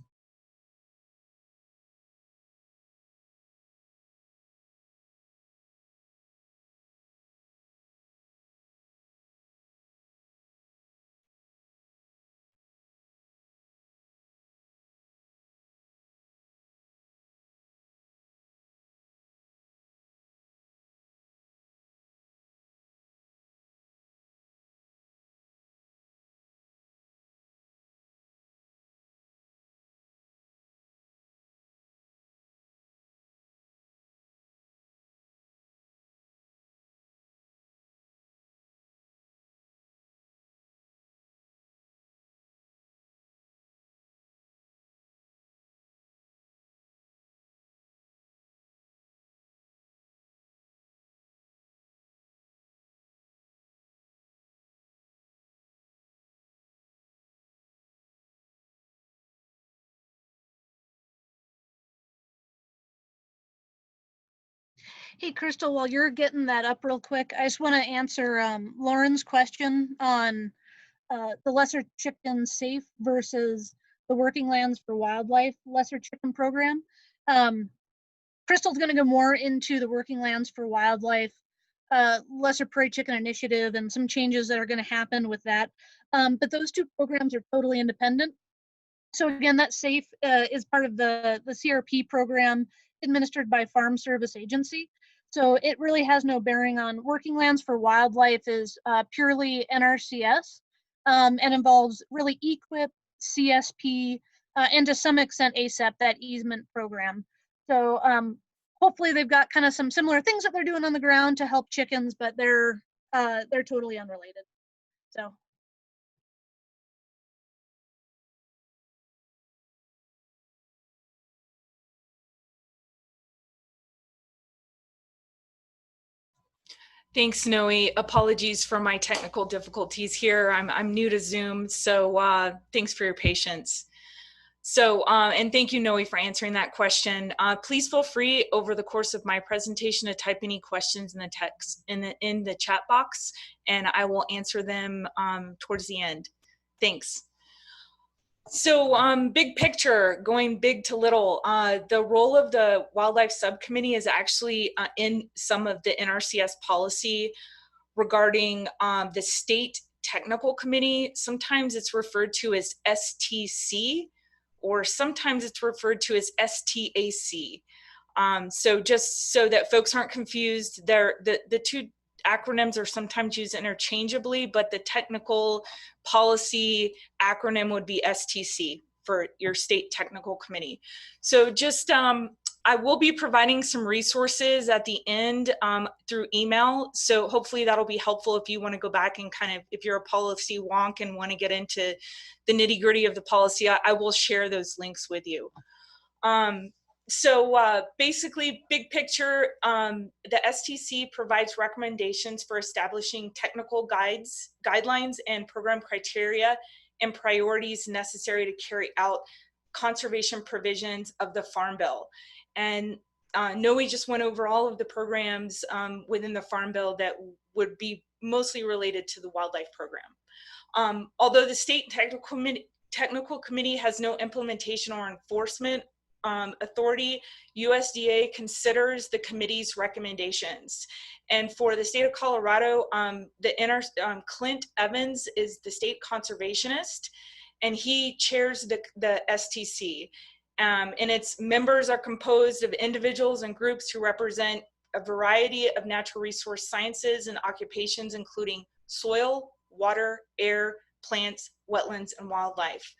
Hey, Crystal, while you're getting that up real quick, I just want to answer Lauren's question on the lesser chicken safe versus the Working Lands for Wildlife lesser chicken program. Crystal's going to go more into the Working Lands for Wildlife lesser prairie chicken initiative and some changes that are going to happen with that. But those two programs are totally independent. So again, that SAFE is part of the CRP program administered by Farm Service Agency. So it really has no bearing on Working Lands for Wildlife is purely NRCS and involves really EQIP, CSP, and to some extent ASAP, that easement program. So hopefully they've got kind of some similar things that they're doing on the ground to help chickens, but they're totally unrelated. So. Thanks, Noe. Apologies for my technical difficulties here. I'm new to Zoom, so thanks for your patience. So, and thank you, Noe, for answering that question. Please feel free over the course of my presentation to type any questions in the text in the chat box, and I will answer them towards the end. Thanks. So big picture, going big to little, the role of the Wildlife Subcommittee is actually in some of the NRCS policy regarding the State Technical Committee. Sometimes it's referred to as STC, or sometimes it's referred to as STAC. So just so that folks aren't confused, the two acronyms are sometimes used interchangeably, but the technical policy acronym would be STC for your State Technical Committee. So just, I will be providing some resources at the end through email. So hopefully that'll be helpful if you want to go back and kind of, if you're a policy wonk and want to get into the nitty gritty of the policy, I will share those links with you. So basically, big picture, the STC provides recommendations for establishing technical guidelines and program criteria and priorities necessary to carry out conservation provisions of the Farm Bill. And Noe just went over all of the programs within the Farm Bill that would be mostly related to the wildlife program. Although the State Technical Committee has no implementation or enforcement authority, USDA considers the committee's recommendations. And for the state of Colorado, Clint Evans is the state conservationist, and he chairs the STC. And its members are composed of individuals and groups who represent a variety of natural resource sciences and occupations, including soil, water, air, plants, wetlands, and wildlife.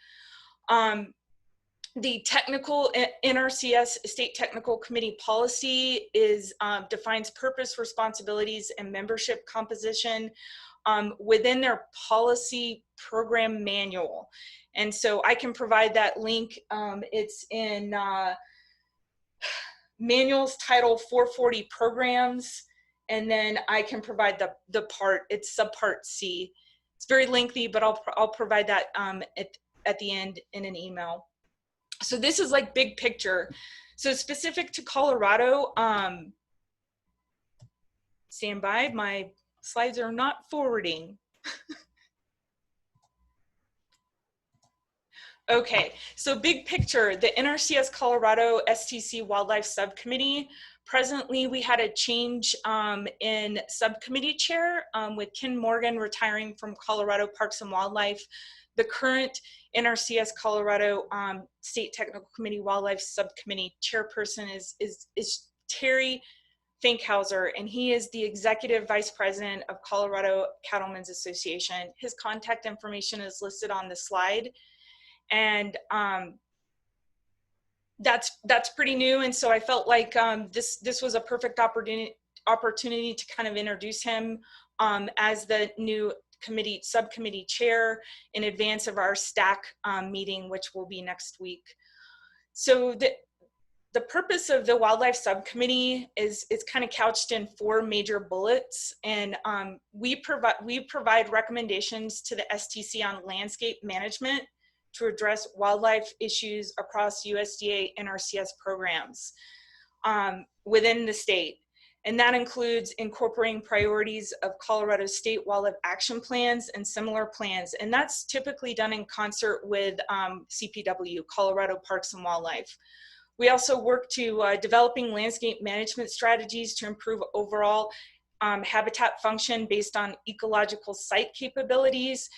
The technical NRCS State Technical Committee policy defines purpose, responsibilities, and membership composition within their policy program manual. And so I can provide that link. It's in manuals title 440 programs, and then I can provide the part, it's subpart C. It's very lengthy, but I'll provide that at the end in an email. So this is like big picture. So specific to Colorado, stand by, my slides are not forwarding. Okay, so big picture, the NRCS Colorado STC Wildlife Subcommittee. Presently, we had a change in subcommittee chair with Ken Morgan retiring from Colorado Parks and Wildlife. The current NRCS Colorado State Technical Committee Wildlife Subcommittee chairperson is Terry Finkhauser, and he is the Executive Vice President of Colorado Cattlemen's Association. His contact information is listed on the slide, and that's pretty new. And so I felt like this was a perfect opportunity to kind of introduce him as the new subcommittee chair in advance of our STAC meeting, which will be next week. So the purpose of the Wildlife Subcommittee is kind of couched in 4 major bullets, and we provide recommendations to the STC on landscape management to address wildlife issues across USDA NRCS programs within the state. And that includes incorporating priorities of Colorado State Wildlife Action Plans and similar plans. And that's typically done in concert with CPW, Colorado Parks and Wildlife. We also work to developing landscape management strategies to improve overall habitat function based on ecological site capabilities.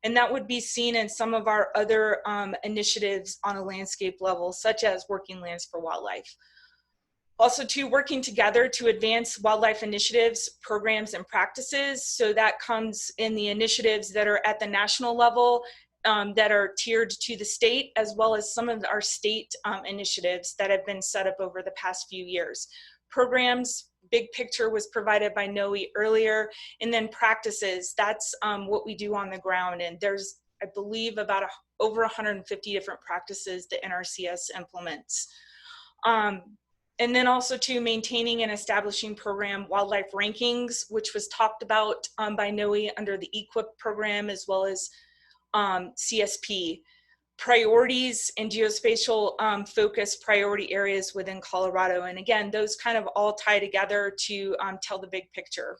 And that would be seen in some of our other initiatives on a landscape level, such as Working Lands for Wildlife. Also, working together to advance wildlife initiatives, programs, and practices. So that comes in the initiatives that are at the national level, that are tiered to the state, as well as some of our state initiatives that have been set up over the past few years. Programs, big picture was provided by Noe earlier, and then practices, that's what we do on the ground. And there's, I believe, about over 150 different practices that NRCS implements. And then also maintaining and establishing program wildlife rankings, which was talked about by Noe under the EQIP program, as well as CSP. Priorities and geospatial focus priority areas within Colorado. And again, those kind of all tie together to tell the big picture.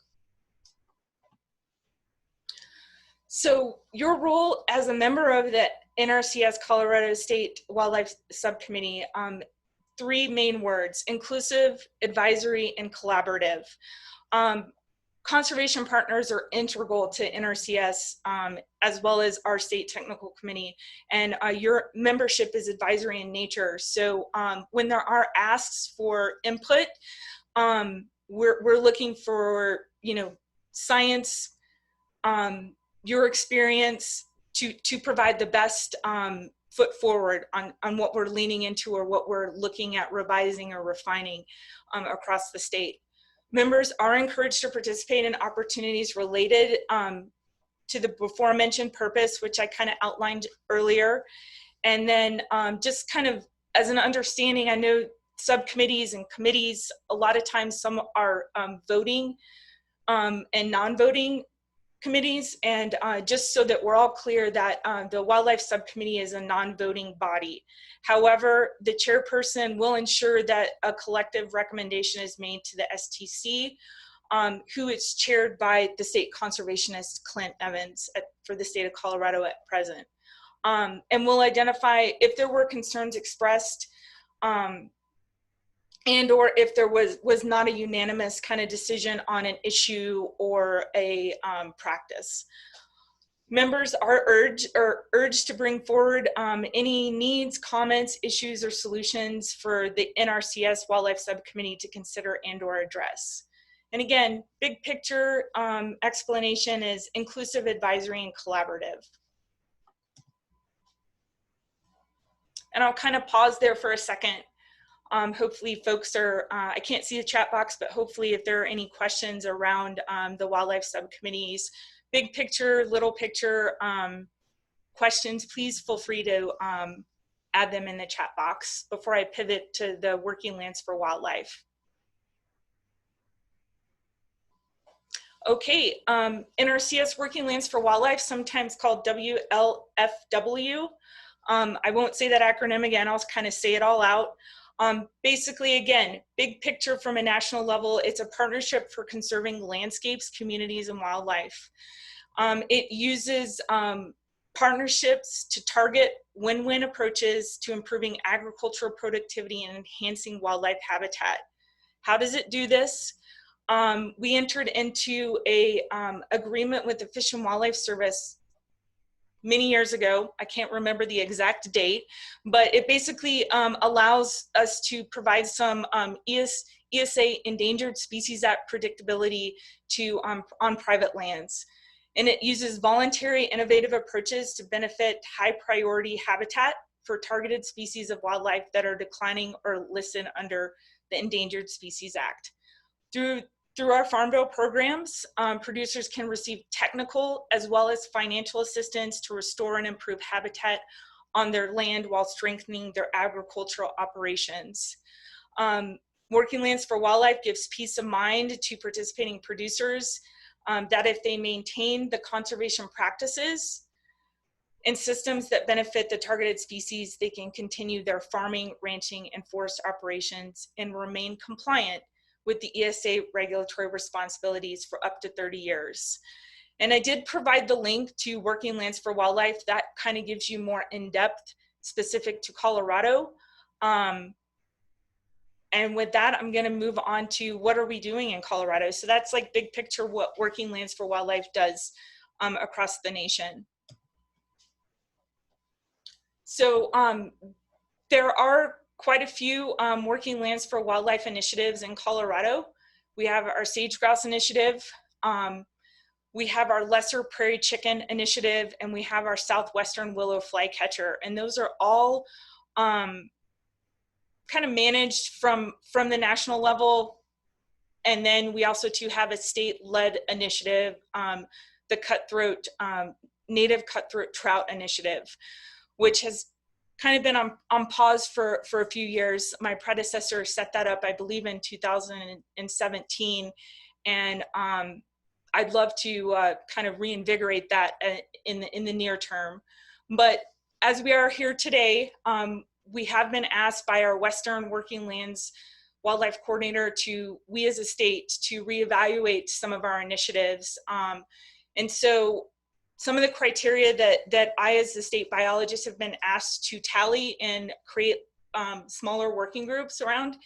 So your role as a member of the NRCS Colorado State Wildlife Subcommittee, three main words: inclusive, advisory, and collaborative. Conservation partners are integral to NRCS, as well as our state technical committee, and your membership is advisory in nature. So when there are asks for input, we're looking for, you know, science, your experience to provide the best foot forward on what we're leaning into or what we're looking at revising or refining across the state. Members are encouraged to participate in opportunities related to the before mentioned purpose, which I kind of outlined earlier. And then just kind of as an understanding, I know subcommittees and committees, a lot of times some are voting and non-voting committees, and just so that we're all clear that the Wildlife Subcommittee is a non-voting body. However, the chairperson will ensure that a collective recommendation is made to the STC, who is chaired by the state conservationist Clint Evans for the state of Colorado at present. And we'll identify if there were concerns expressed and or if there was not a unanimous kind of decision on an issue or a practice. Members are urged to bring forward any needs, comments, issues, or solutions for the NRCS Wildlife Subcommittee to consider and or address. And again, big picture explanation is inclusive, advisory, and collaborative. And I'll kind of pause there for a second. Hopefully folks are, I can't see the chat box, but hopefully if there are any questions around the Wildlife Subcommittee's big picture, little picture questions, please feel free to add them in the chat box before I pivot to the Working Lands for Wildlife. Okay, NRCS Working Lands for Wildlife, sometimes called WLFW. I won't say that acronym again, I'll kind of say it all out. Basically, again, big picture from a national level, it's a partnership for conserving landscapes, communities, and wildlife. It uses partnerships to target win-win approaches to improving agricultural productivity and enhancing wildlife habitat. How does it do this? We entered into a agreement with the Fish and Wildlife Service many years ago. I can't remember the exact date, but it basically allows us to provide some ESA Endangered Species Act predictability to on private lands. And it uses voluntary innovative approaches to benefit high priority habitat for targeted species of wildlife that are declining or listed under the Endangered Species Act. Through our Farm Bill programs, producers can receive technical as well as financial assistance to restore and improve habitat on their land while strengthening their agricultural operations. Working Lands for Wildlife gives peace of mind to participating producers that if they maintain the conservation practices and systems that benefit the targeted species, they can continue their farming, ranching, and forest operations and remain compliant with the ESA regulatory responsibilities for up to 30 years. And I did provide the link to Working Lands for Wildlife. That kind of gives you more in-depth specific to Colorado. And with that, I'm going to move on to what are we doing in Colorado. So that's like big picture what Working Lands for Wildlife does across the nation. So there are quite a few Working Lands for Wildlife initiatives in Colorado. We have our Sage Grouse Initiative, we have our Lesser Prairie Chicken Initiative, and we have our Southwestern Willow Flycatcher. And those are all kind of managed from the national level. And then we also too have a state-led initiative, the Cutthroat, Native Cutthroat Trout Initiative, which has kind of been on pause for a few years. My predecessor set that up, I believe, in 2017. And I'd love to kind of reinvigorate that in the near term. But as we are here today, we have been asked by our Western Working Lands Wildlife Coordinator we as a state, to reevaluate some of our initiatives. And so some of the criteria that I as the state biologist have been asked to tally and create smaller working groups around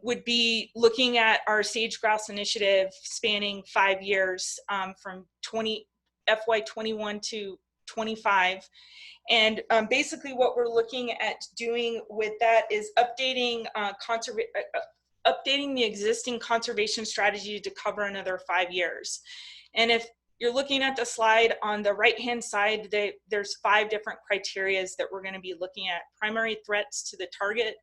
would be looking at our Sage Grouse Initiative spanning 5 years from FY 21 to 25. And basically what we're looking at doing with that is updating the existing conservation strategy to cover another 5 years. And if you're looking at the slide on the right-hand side, there's 5 different criteria that we're going to be looking at. Primary threats to the target,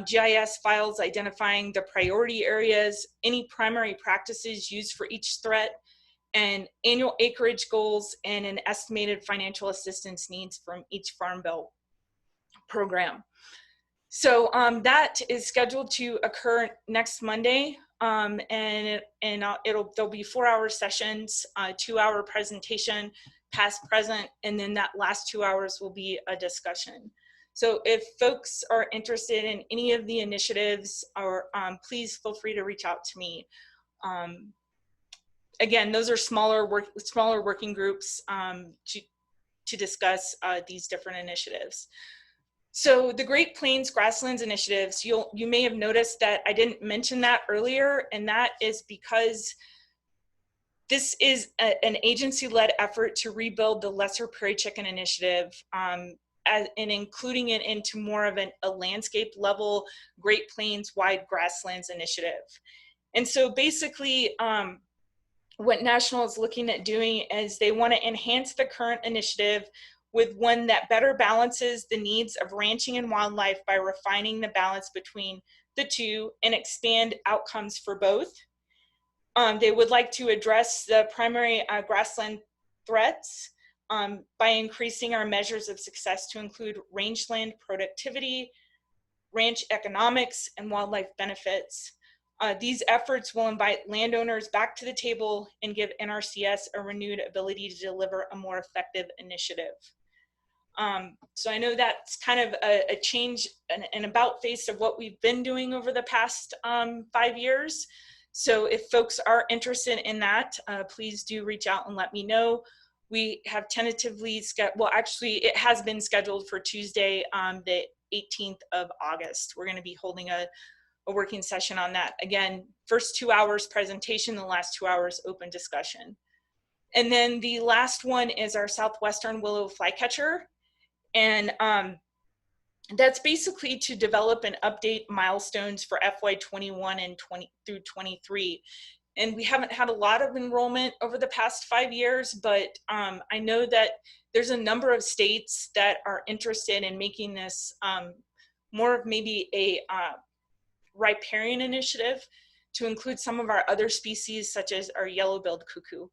GIS files identifying the priority areas, any primary practices used for each threat, and annual acreage goals, and an estimated financial assistance needs from each Farm Bill program. So that is scheduled to occur next Monday, and there'll be 4-hour sessions, 2-hour presentation, past, present, and then that last 2 hours will be a discussion. So if folks are interested in any of the initiatives, or please feel free to reach out to me. Again, those are smaller working groups to discuss these different initiatives. So the Great Plains Grasslands Initiatives, you may have noticed that I didn't mention that earlier, and that is because this is an agency-led effort to rebuild the Lesser Prairie Chicken Initiative, and including it into more of a landscape level Great Plains wide grasslands initiative. And so basically, what National is looking at doing is they want to enhance the current initiative with one that better balances the needs of ranching and wildlife by refining the balance between the two and expand outcomes for both. They would like to address the primary grassland threats by increasing our measures of success to include rangeland productivity, ranch economics, and wildlife benefits. These efforts will invite landowners back to the table and give NRCS a renewed ability to deliver a more effective initiative. So I know that's kind of a change, an about face of what we've been doing over the past 5 years. So if folks are interested in that, please do reach out and let me know. We have tentatively well, actually it has been scheduled for Tuesday, the 18th of August. We're going to be holding a working session on that. Again, first 2 hours presentation, the last 2 hours open discussion. And then the last one is our Southwestern Willow Flycatcher. And that's basically to develop and update milestones for FY 21 and 20 through 23. And we haven't had a lot of enrollment over the past 5 years, but I know that there's a number of states that are interested in making this more of maybe a riparian initiative to include some of our other species, such as our yellow-billed cuckoo.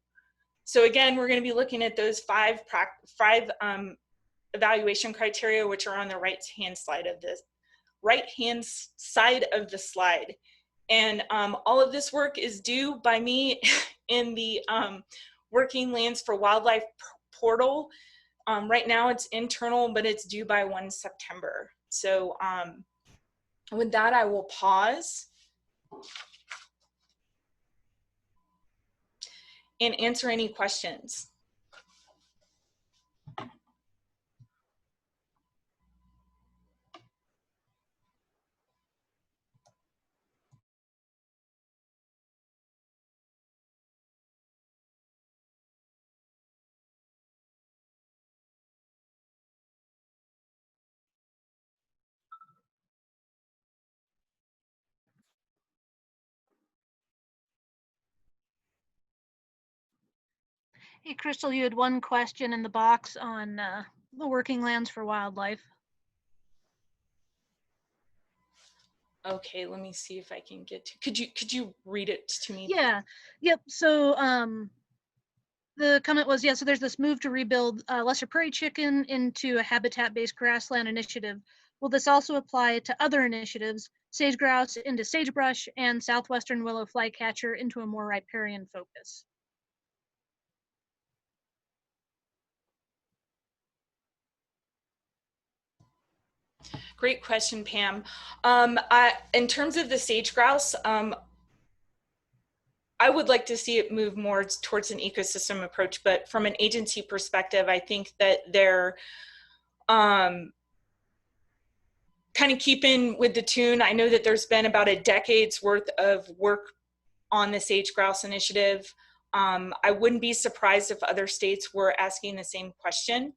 So again, we're going to be looking at those five evaluation criteria, which are on the right-hand side of the slide. And all of this work is due by me in the Working Lands for Wildlife portal. Right now it's internal, but it's due by 1 September. So with that, I will pause and answer any questions. Hey, Crystal, you had one question in the box on the working lands for wildlife. Okay, let me see if I can get to, could you read it to me? Yeah, yep. So the comment was, yeah, so there's this move to rebuild lesser prairie chicken into a habitat-based grassland initiative. Will this also apply to other initiatives, sage grouse into sagebrush and southwestern willow flycatcher into a more riparian focus? Great question, Pam. In terms of the sage grouse, I would like to see it move more towards an ecosystem approach, but from an agency perspective, I think that they're kind of keeping with the tune. I know that there's been about a decade's worth of work on the sage grouse initiative. I wouldn't be surprised if other states were asking the same question.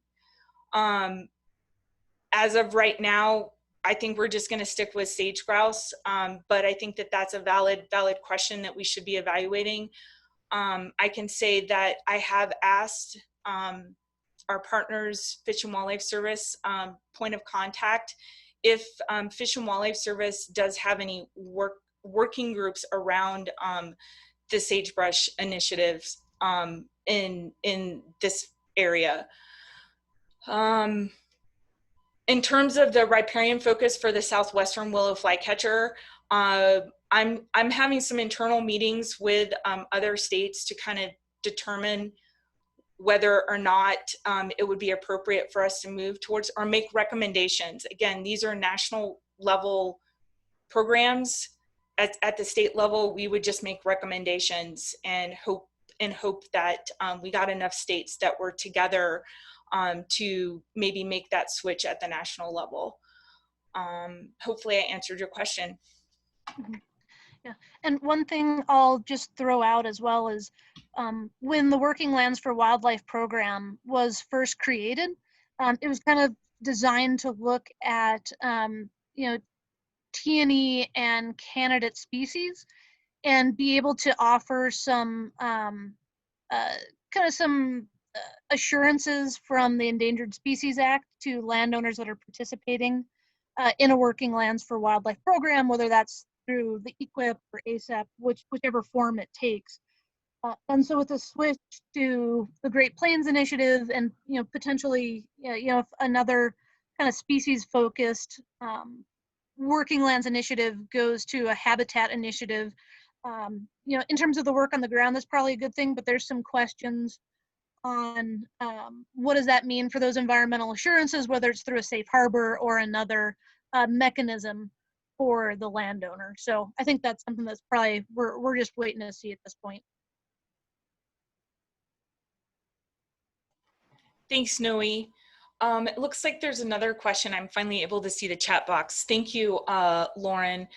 As of right now, I think we're just going to stick with sage grouse, but I think that that's a valid question that we should be evaluating. I can say that I have asked our partners, Fish and Wildlife Service, point of contact, if Fish and Wildlife Service does have any working groups around the sagebrush initiatives in this area. In terms of the riparian focus for the southwestern willow flycatcher, I'm having some internal meetings with other states to kind of determine whether or not it would be appropriate for us to move towards or make recommendations. Again, these are national level programs. At the state level, we would just make recommendations and hope that we got enough states that were together to maybe make that switch at the national level. Hopefully I answered your question. Mm-hmm. Yeah, and one thing I'll just throw out as well is when the Working Lands for Wildlife program was first created, it was kind of designed to look at, you know, T&E and candidate species and be able to offer some assurances from the Endangered Species Act to landowners that are participating in a Working Lands for Wildlife program, whether that's through the EQIP or ASAP, whichever form it takes. And so with the switch to the Great Plains Initiative and potentially if another kind of species focused Working Lands initiative goes to a habitat initiative, in terms of the work on the ground, that's probably a good thing, but there's some questions on what does that mean for those environmental assurances, whether it's through a safe harbor or another mechanism for the landowner. So I think that's something that's probably we're just waiting to see at this point. Thanks, Noe. It looks like there's another question. I'm finally able to see the chat box. Thank you, Lauren.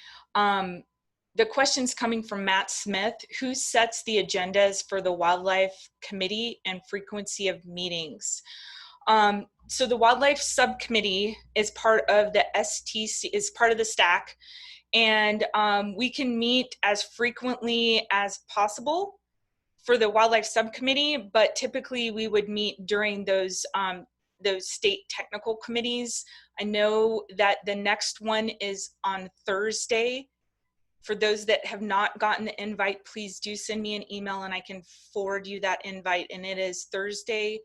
The question's coming from Matt Smith. Who sets the agendas for the Wildlife Committee and frequency of meetings? So the Wildlife Subcommittee is part of the STC, is part of the STAC, and we can meet as frequently as possible for the Wildlife Subcommittee, but typically we would meet during those state technical committees. I know that the next one is on Thursday. For those that have not gotten the invite, please do send me an email and I can forward you that invite. And it is Thursday,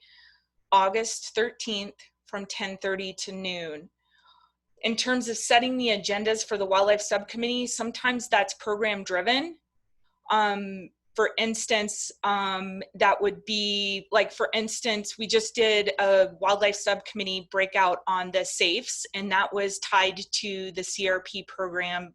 August 13th from 10:30 to noon. In terms of setting the agendas for the Wildlife Subcommittee, sometimes that's program driven. For instance, that would be like, for instance, we just did a Wildlife Subcommittee breakout on the safes, and that was tied to the CRP program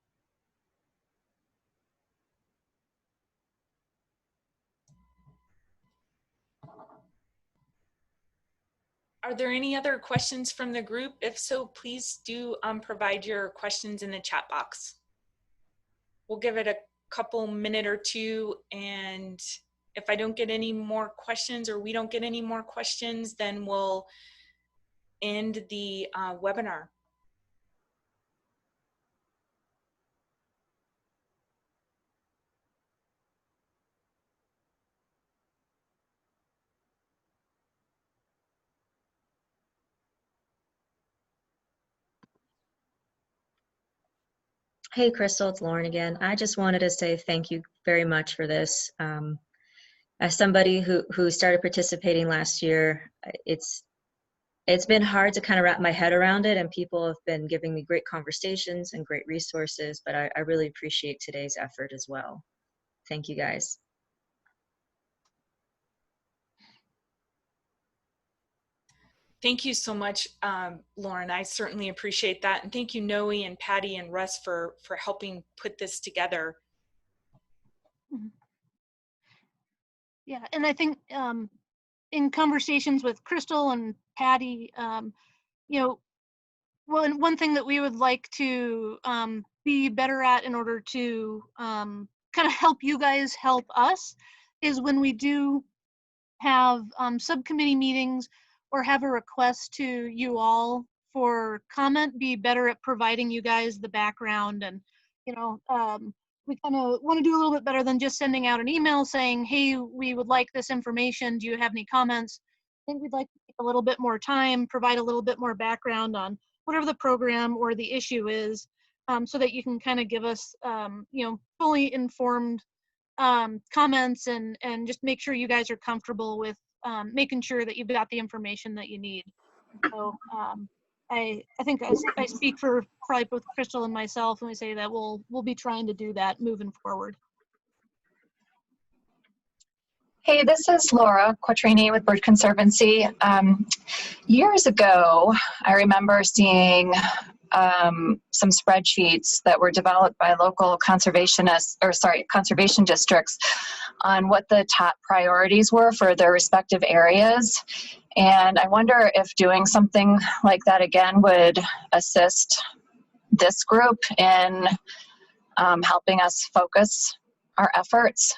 Are there any other questions from the group? If so, please do provide your questions in the chat box. We'll give it a couple minute or two, and if I don't get any more questions or we don't get any more questions, then we'll end the webinar. Hey, Crystal, it's Lauren again. I just wanted to say thank you very much for this. As somebody who started participating last year, it's been hard to kind of wrap my head around it, and people have been giving me great conversations and great resources, but I really appreciate today's effort as well. Thank you, guys. Thank you so much, Lauren. I certainly appreciate that. And thank you, Noe and Patty and Russ for helping put this together. Yeah, and I think in conversations with Crystal and Patty, you know, one thing that we would like to be better at in order to kind of help you guys help us is when we do have subcommittee meetings or have a request to you all for comment, be better at providing you guys the background. And, you know, we kind of want to do a little bit better than just sending out an email saying, hey, we would like this information. Do you have any comments? I think we'd like to take a little bit more time, provide a little bit more background on whatever the program or the issue is, so that you can kind of give us, you know, fully informed comments and just make sure you guys are comfortable with making sure that you've got the information that you need. So I think I speak for probably both Crystal and myself when we say that we'll be trying to do that moving forward. Hey, this is Laura Quattrini with Bird Conservancy. Years ago, I remember seeing some spreadsheets that were developed by local conservation districts on what the top priorities were for their respective areas. And I wonder if doing something like that again would assist this group in helping us focus our efforts.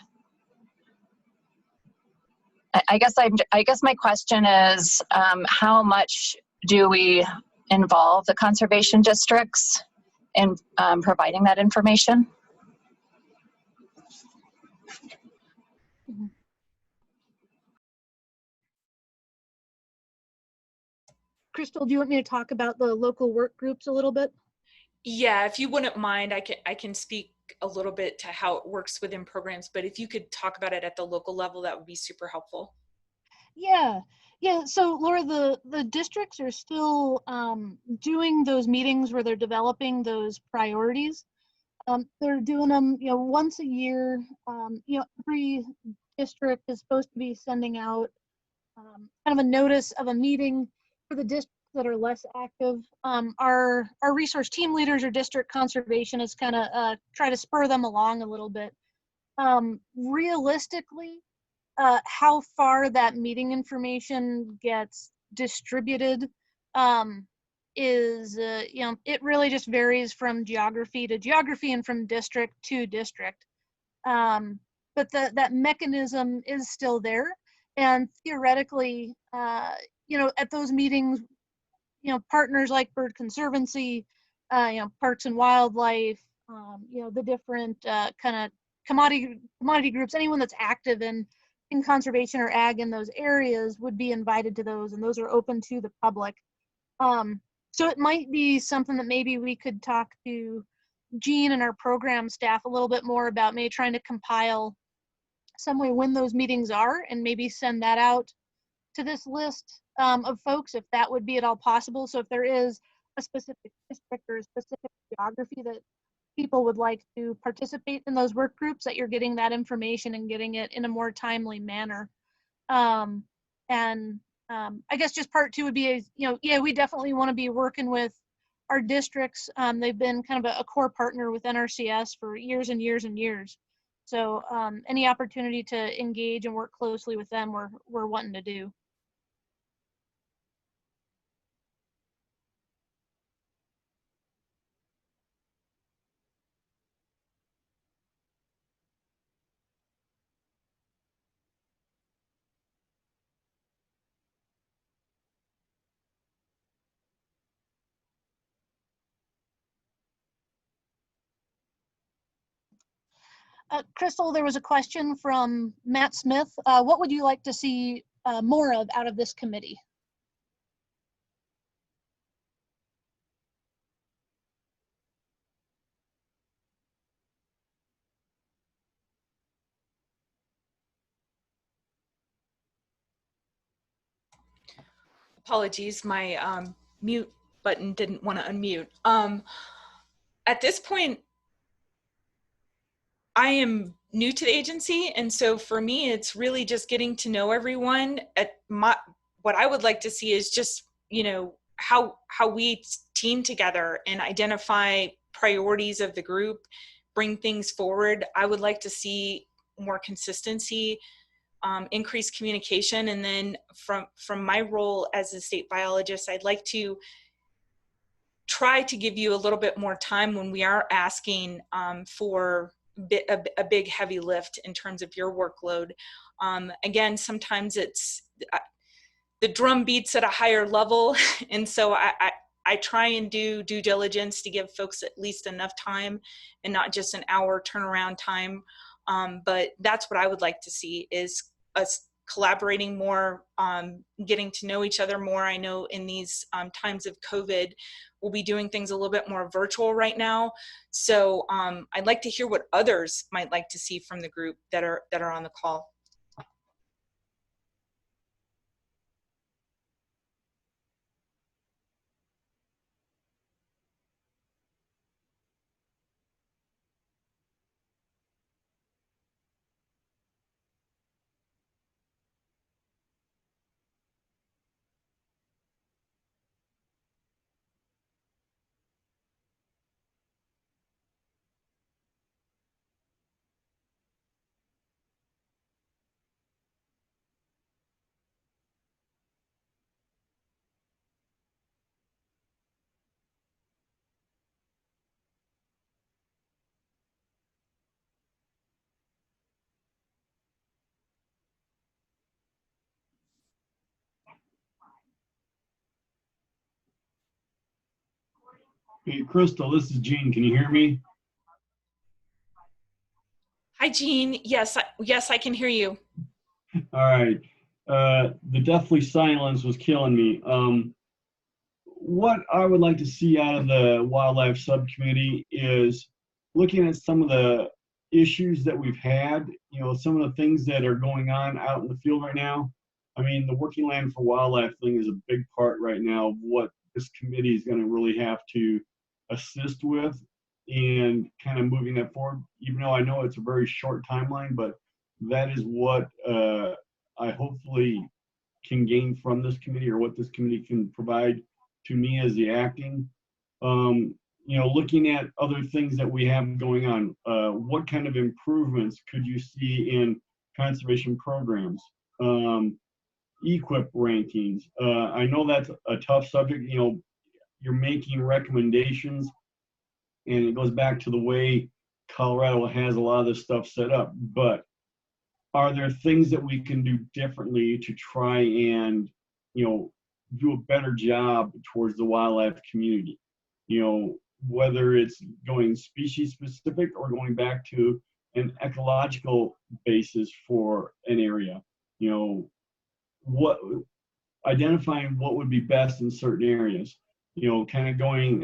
I guess my question is, how much do we involve the conservation districts in providing that information? Crystal, do you want me to talk about the local work groups a little bit? Yeah, if you wouldn't mind, I can speak a little bit to how it works within programs, but if you could talk about it at the local level, that would be super helpful. Yeah. So Laura, the districts are still doing those meetings where they're developing those priorities. They're doing them, you know, once a year. You know, every district is supposed to be sending out kind of a notice of a meeting for the districts that are less active. Our resource team leaders or district conservationists kind of try to spur them along a little bit. Realistically, how far that meeting information gets distributed is, you know, it really just varies from geography to geography and from district to district. But that mechanism is still there. And theoretically, you know, at those meetings, you know, partners like Bird Conservancy, you know, Parks and Wildlife, you know, the different kind of commodity groups, anyone that's active in conservation or ag in those areas would be invited to those, and those are open to the public. So it might be something that maybe we could talk to Jean and our program staff a little bit more about, maybe trying to compile some way when those meetings are and maybe send that out to this list of folks, if that would be at all possible. So if there is a specific district or a specific geography that people would like to participate in those work groups, that you're getting that information and getting it in a more timely manner. I guess just part two would be, you know, yeah, we definitely want to be working with our districts. They've been kind of a core partner with NRCS for years and years and years. So any opportunity to engage and work closely with them, we're wanting to do. Crystal, there was a question from Matt Smith. What would you like to see more of out of this committee? Apologies, my mute button didn't want to unmute. At this point, I am new to the agency, and so for me, it's really just getting to know everyone. What I would like to see is just, you know, how we team together and identify priorities of the group, bring things forward. I would like to see more consistency, increased communication, and then from my role as a state biologist, I'd like to try to give you a little bit more time when we are asking for a big heavy lift in terms of your workload. Again, sometimes it's the drum beats at a higher level, and so I try and do due diligence to give folks at least enough time and not just an hour turnaround time. But that's what I would like to see, is us collaborating more, getting to know each other more. I know in these times of COVID, we'll be doing things a little bit more virtual right now. So I'd like to hear what others might like to see from the group that are on the call. Hey, Crystal, this is Gene. Can you hear me? Hi, Jean. Yes, yes, I can hear you. All right. The deathly silence was killing me. What I would like to see out of the wildlife subcommittee is looking at some of the issues that we've had, you know, some of the things that are going on out in the field right now. I mean, the Working Land for Wildlife thing is a big part right now of what this committee is going to really have to assist with and kind of moving that forward, even though I know it's a very short timeline, but that is what I hopefully can gain from this committee, or what this committee can provide to me as the acting. You know, looking at other things that we have going on, what kind of improvements could you see in conservation programs, EQIP rankings? I know that's a tough subject. You know, you're making recommendations, and it goes back to the way Colorado has a lot of this stuff set up. But are there things that we can do differently to try and, you know, do a better job towards the wildlife community? You know, whether it's going species specific or going back to an ecological basis for an area. You know, what, identifying what would be best in certain areas. You know, kind of going,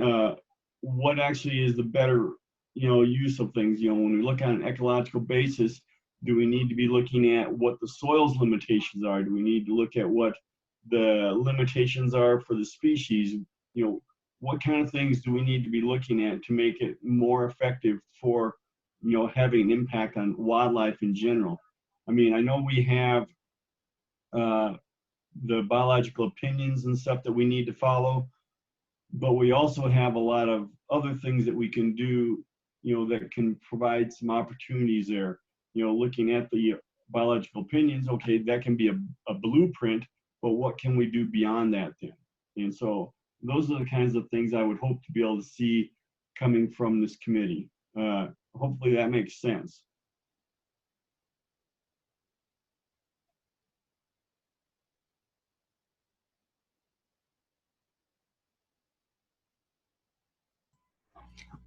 what actually is the better, you know, use of things. You know, when we look on an ecological basis, do we need to be looking at what the soil's limitations are? Do we need to look at what the limitations are for the species? You know, what kind of things do we need to be looking at to make it more effective for, you know, having an impact on wildlife in general? I mean, I know we have the biological opinions and stuff that we need to follow, but we also have a lot of other things that we can do, you know, that can provide some opportunities there. You know, looking at the biological opinions, okay, that can be a blueprint, but what can we do beyond that then? And so those are the kinds of things I would hope to be able to see coming from this committee. Hopefully that makes sense.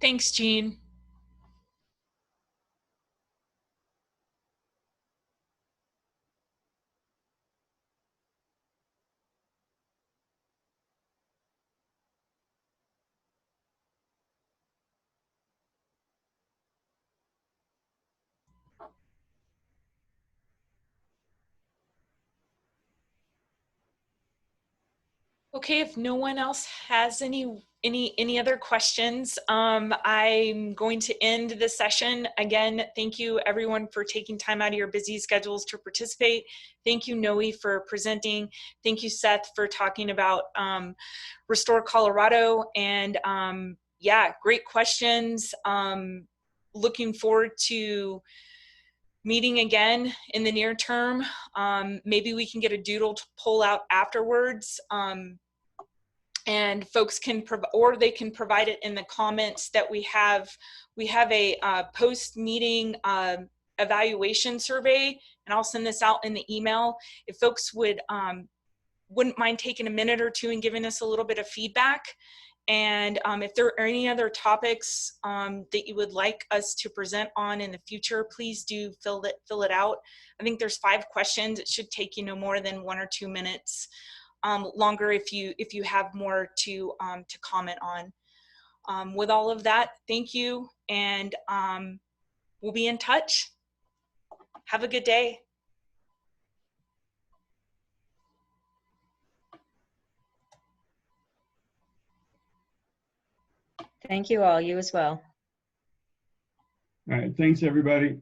Thanks, Jean. Okay, if no one else has any other questions, I'm going to end the session. Again, thank you everyone for taking time out of your busy schedules to participate. Thank you, Noe, for presenting. Thank you, Seth, for talking about Restore Colorado. And yeah, great questions. Looking forward to meeting again in the near term. Maybe we can get a doodle to pull out afterwards. And folks can or they can provide it in the comments that we have a post-meeting evaluation survey, and I'll send this out in the email. If folks wouldn't mind taking a minute or two and giving us a little bit of feedback, and if there are any other topics that you would like us to present on in the future, please do fill it out. I think there's 5 questions. It should take you no more than 1 or 2 minutes. Longer if you have more to comment on. With all of that, thank you, and we'll be in touch. Have a good day. Thank you all. You as well. All right, thanks everybody.